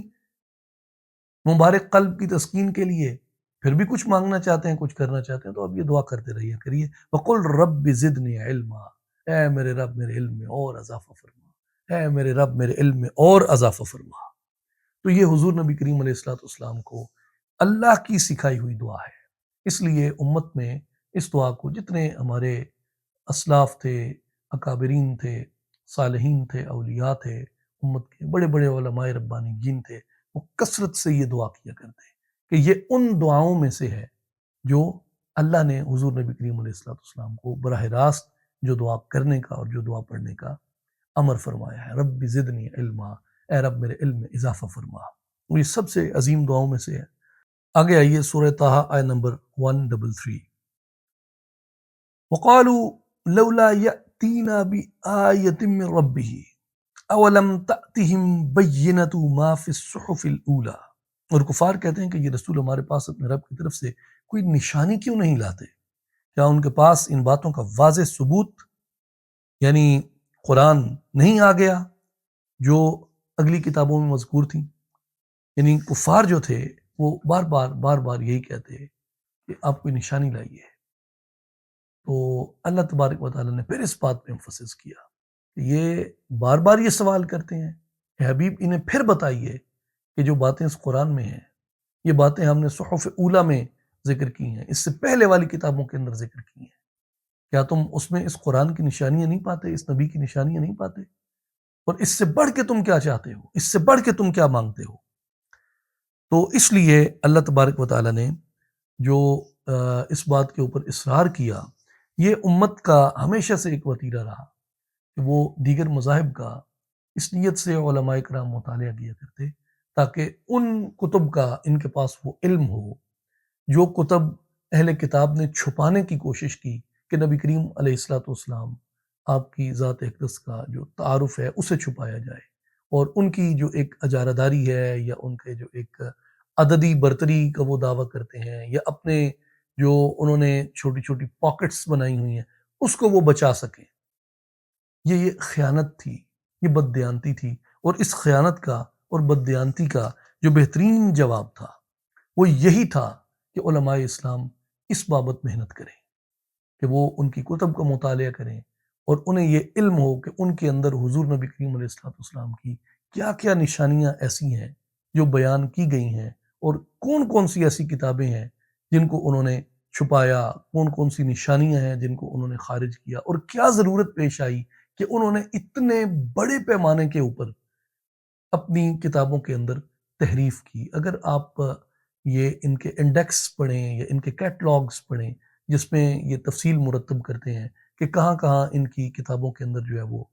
مبارک قلب کی تسکین کے لیے پھر بھی کچھ مانگنا چاہتے ہیں، کچھ کرنا چاہتے ہیں، تو اب یہ دعا کرتے رہیے کریے، وَقُلْ رَبِّ زِدْنِي عِلْمًا، اے میرے رب میرے علم میں اور اضافہ فرما، اے میرے رب میرے علم میں اور اضافہ فرما۔ تو یہ حضور نبی کریم علیہ الصلوۃ والسلام کو اللہ کی سکھائی ہوئی دعا ہے۔ اس لیے امت میں اس دعا کو جتنے ہمارے اسلاف تھے، اکابرین تھے، صالحین تھے، اولیاء تھے، امت کے بڑے بڑے علماء ربانیین تھے، وہ کثرت سے یہ دعا کیا کرتے کہ یہ ان دعاؤں میں سے ہے جو اللہ نے حضور نبی کریم علیہ الصلوۃ والسلام کو براہ راست جو دعا کرنے کا اور جو دعا پڑھنے کا امر فرمایا ہے، رب زدنی علما، اے رب میرے علم میں اضافہ فرما۔ اور یہ سب سے عظیم دعاؤں میں سے ہے۔ آگے آئیے سورہ طٰہٰ آیت نمبر 133۔ وَقَالُوا لَوْلَا يَأْتِينَا بِآيَةٍ مِّن رَّبِّهِ أَوَلَمْ تَأْتِهِمْ بَيِّنَةُ مَا فِي الصُّحُفِ الْأُولَىٰ۔ اور کفار کہتے ہیں کہ یہ رسول ہمارے پاس اپنے رب کی طرف سے کوئی نشانی کیوں نہیں لاتے؟ کیا ان کے پاس ان باتوں کا واضح ثبوت یعنی قرآن نہیں آ گیا جو اگلی کتابوں میں مذکور تھیں؟ یعنی کفار جو تھے وہ بار بار یہی کہتے کہ آپ کوئی نشانی لائیے۔ تو اللہ تبارک و تعالیٰ نے پھر اس بات پہ امفسس کیا کہ یہ بار بار یہ سوال کرتے ہیں کہ حبیب انہیں پھر بتائیے کہ جو باتیں اس قرآن میں ہیں یہ باتیں ہم نے صحف اولیٰ میں ذکر کی ہیں، اس سے پہلے والی کتابوں کے اندر ذکر کی ہیں، کیا تم اس میں اس قرآن کی نشانیاں نہیں پاتے، اس نبی کی نشانیاں نہیں پاتے؟ اور اس سے بڑھ کے تم کیا چاہتے ہو، اس سے بڑھ کے تم کیا مانگتے ہو؟ تو اس لیے اللہ تبارک و تعالیٰ نے جو اس بات کے اوپر اصرار کیا، یہ امت کا ہمیشہ سے ایک وتیرہ رہا کہ وہ دیگر مذاہب کا اس نیت سے علماء کرام مطالعہ کیا کرتے تاکہ ان کتب کا ان کے پاس وہ علم ہو جو کتب اہل کتاب نے چھپانے کی کوشش کی کہ نبی کریم علیہ الصلوۃ والسلام آپ کی ذات اقدس کا جو تعارف ہے اسے چھپایا جائے، اور ان کی جو ایک اجارہ داری ہے یا ان کے جو ایک عددی برتری کا وہ دعویٰ کرتے ہیں یا اپنے جو انہوں نے چھوٹی چھوٹی پاکٹس بنائی ہوئی ہیں اس کو وہ بچا سکیں۔ یہ خیانت تھی، یہ بددیانتی تھی، اور اس خیانت کا اور بددیانتی کا جو بہترین جواب تھا وہ یہی تھا کہ علماء اسلام اس بابت محنت کریں کہ وہ ان کی کتب کا مطالعہ کریں اور انہیں یہ علم ہو کہ ان کے اندر حضور نبی کریم علیہ الصلوۃ والسلام کی کیا کیا نشانیاں ایسی ہیں جو بیان کی گئی ہیں، اور کون کون سی ایسی کتابیں ہیں جن کو انہوں نے چھپایا، کون کون سی نشانیاں ہیں جن کو انہوں نے خارج کیا، اور کیا ضرورت پیش آئی کہ انہوں نے اتنے بڑے پیمانے کے اوپر اپنی کتابوں کے اندر تحریف کی۔ اگر آپ یہ ان کے انڈیکس پڑھیں یا ان کے کیٹلاگز پڑھیں جس میں یہ تفصیل مرتب کرتے ہیں کہ کہاں کہاں ان کی کتابوں کے اندر جو ہے وہ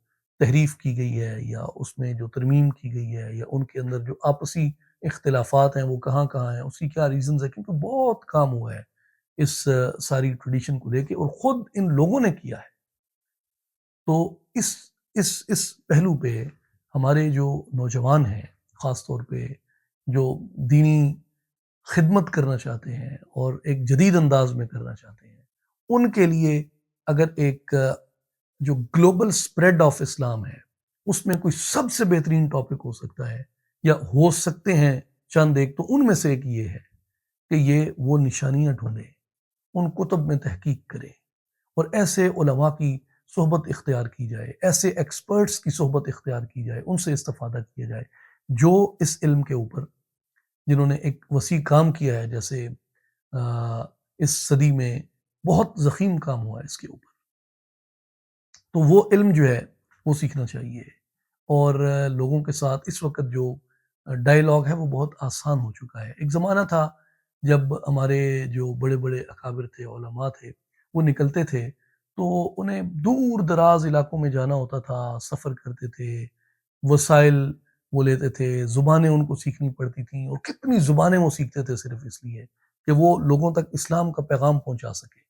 تحریف کی گئی ہے یا اس میں جو ترمیم کی گئی ہے یا ان کے اندر جو آپسی اختلافات ہیں وہ کہاں کہاں ہیں، اس کی کیا ریزنز ہیں، کیونکہ بہت کام ہوا ہے اس ساری ٹریڈیشن کو لے کے اور خود ان لوگوں نے کیا ہے۔ تو اس پہلو پہ ہمارے جو نوجوان ہیں خاص طور پہ جو دینی خدمت کرنا چاہتے ہیں اور ایک جدید انداز میں کرنا چاہتے ہیں، ان کے لیے اگر ایک جو گلوبل سپریڈ آف اسلام ہے اس میں کوئی سب سے بہترین ٹاپک ہو سکتا ہے یا ہو سکتے ہیں چند ایک، تو ان میں سے ایک یہ ہے کہ یہ وہ نشانیاں ڈھونڈیں، ان کتب میں تحقیق کریں اور ایسے علماء کی صحبت اختیار کی جائے، ایسے ایکسپرٹس کی صحبت اختیار کی جائے، ان سے استفادہ کیا جائے جو اس علم کے اوپر جنہوں نے ایک وسیع کام کیا ہے، جیسے اس صدی میں بہت ضخیم کام ہوا ہے اس کے اوپر۔ تو وہ علم جو ہے وہ سیکھنا چاہیے۔ اور لوگوں کے ساتھ اس وقت جو ڈائیلاگ ہے وہ بہت آسان ہو چکا ہے۔ ایک زمانہ تھا جب ہمارے جو بڑے بڑے اکابر تھے، علماء تھے، وہ نکلتے تھے تو انہیں دور دراز علاقوں میں جانا ہوتا تھا، سفر کرتے تھے، وسائل وہ لیتے تھے، زبانیں ان کو سیکھنی پڑتی تھیں، اور کتنی زبانیں وہ سیکھتے تھے صرف اس لیے کہ وہ لوگوں تک اسلام کا پیغام پہنچا سکے۔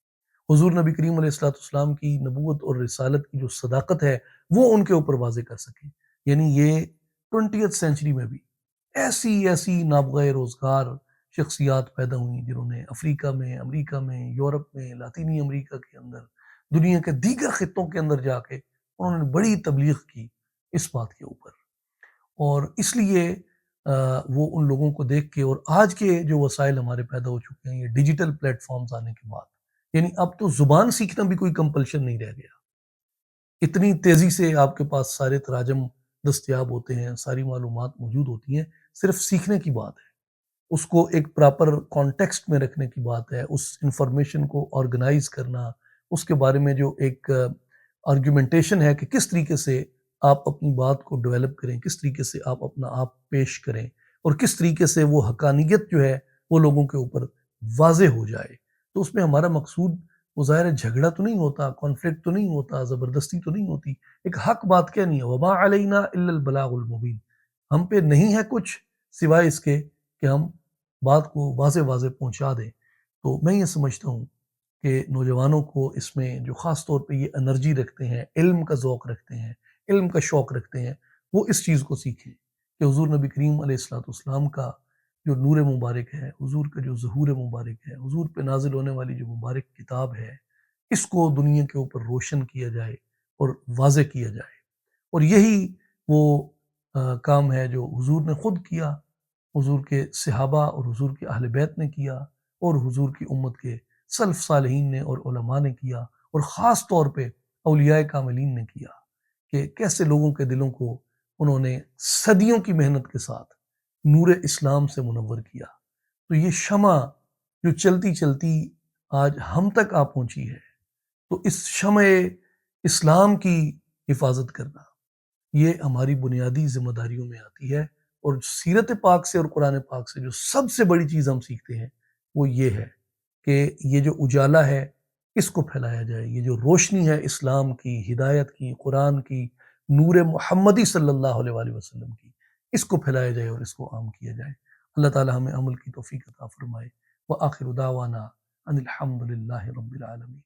حضور نبی کریم علیہ الصلوۃ والسلام کی نبوت اور رسالت کی جو صداقت ہے وہ ان کے اوپر واضح کر سکیں۔ یعنی یہ 20th سینچری میں بھی ایسی ایسی نابغہ روزگار شخصیات پیدا ہوئیں جنہوں نے افریقہ میں، امریکہ میں، یورپ میں، لاطینی امریکہ کے اندر، دنیا کے دیگر خطوں کے اندر جا کے انہوں نے بڑی تبلیغ کی اس بات کے اوپر۔ اور اس لیے وہ ان لوگوں کو دیکھ کے، اور آج کے جو وسائل ہمارے پیدا ہو چکے ہیں یہ ڈیجیٹل پلیٹ فارمز آنے کے بعد، یعنی اب تو زبان سیکھنا بھی کوئی کمپلشن نہیں رہ گیا۔ اتنی تیزی سے آپ کے پاس سارے تراجم دستیاب ہوتے ہیں، ساری معلومات موجود ہوتی ہیں، صرف سیکھنے کی بات ہے، اس کو ایک پراپر کانٹیکسٹ میں رکھنے کی بات ہے، اس انفارمیشن کو آرگنائز کرنا، اس کے بارے میں جو ایک آرگومنٹیشن ہے کہ کس طریقے سے آپ اپنی بات کو ڈیولپ کریں، کس طریقے سے آپ اپنا آپ پیش کریں، اور کس طریقے سے وہ حقانیت جو ہے وہ لوگوں کے اوپر واضح ہو جائے۔ تو اس میں ہمارا مقصود وہ ظاہر ہے جھگڑا تو نہیں ہوتا، کانفلکٹ تو نہیں ہوتا، زبردستی تو نہیں ہوتی، ایک حق بات کہنی ہے، وما علینا الا البلاغ المبین، ہم پہ نہیں ہے کچھ سوائے اس کے کہ ہم بات کو واضح واضح پہنچا دیں۔ تو میں یہ سمجھتا ہوں کہ نوجوانوں کو اس میں جو خاص طور پہ یہ انرجی رکھتے ہیں، علم کا ذوق رکھتے ہیں، علم کا شوق رکھتے ہیں، وہ اس چیز کو سیکھیں کہ حضور نبی کریم علیہ الصلوۃ والسلام کا جو نور مبارک ہے، حضور کا جو ظہور مبارک ہے، حضور پہ نازل ہونے والی جو مبارک کتاب ہے، اس کو دنیا کے اوپر روشن کیا جائے اور واضح کیا جائے۔ اور یہی وہ کام ہے جو حضور نے خود کیا، حضور کے صحابہ اور حضور کے اہل بیت نے کیا، اور حضور کی امت کے سلف صالحین نے اور علماء نے کیا، اور خاص طور پہ اولیاء کاملین نے کیا، کہ کیسے لوگوں کے دلوں کو انہوں نے صدیوں کی محنت کے ساتھ نور اسلام سے منور کیا۔ تو یہ شمع جو چلتی چلتی آج ہم تک آ پہنچی ہے، تو اس شمع اسلام کی حفاظت کرنا یہ ہماری بنیادی ذمہ داریوں میں آتی ہے۔ اور سیرت پاک سے اور قرآن پاک سے جو سب سے بڑی چیز ہم سیکھتے ہیں وہ یہ ہے کہ یہ جو اجالا ہے اس کو پھیلایا جائے، یہ جو روشنی ہے اسلام کی، ہدایت کی، قرآن کی، نور محمدی صلی اللہ علیہ وآلہ وسلم کی، اس کو پھیلایا جائے اور اس کو عام کیا جائے۔ اللہ تعالی ہمیں عمل کی توفیق عطا فرمائے۔ وآخر دعوانا ان الحمد للہ رب العالمین۔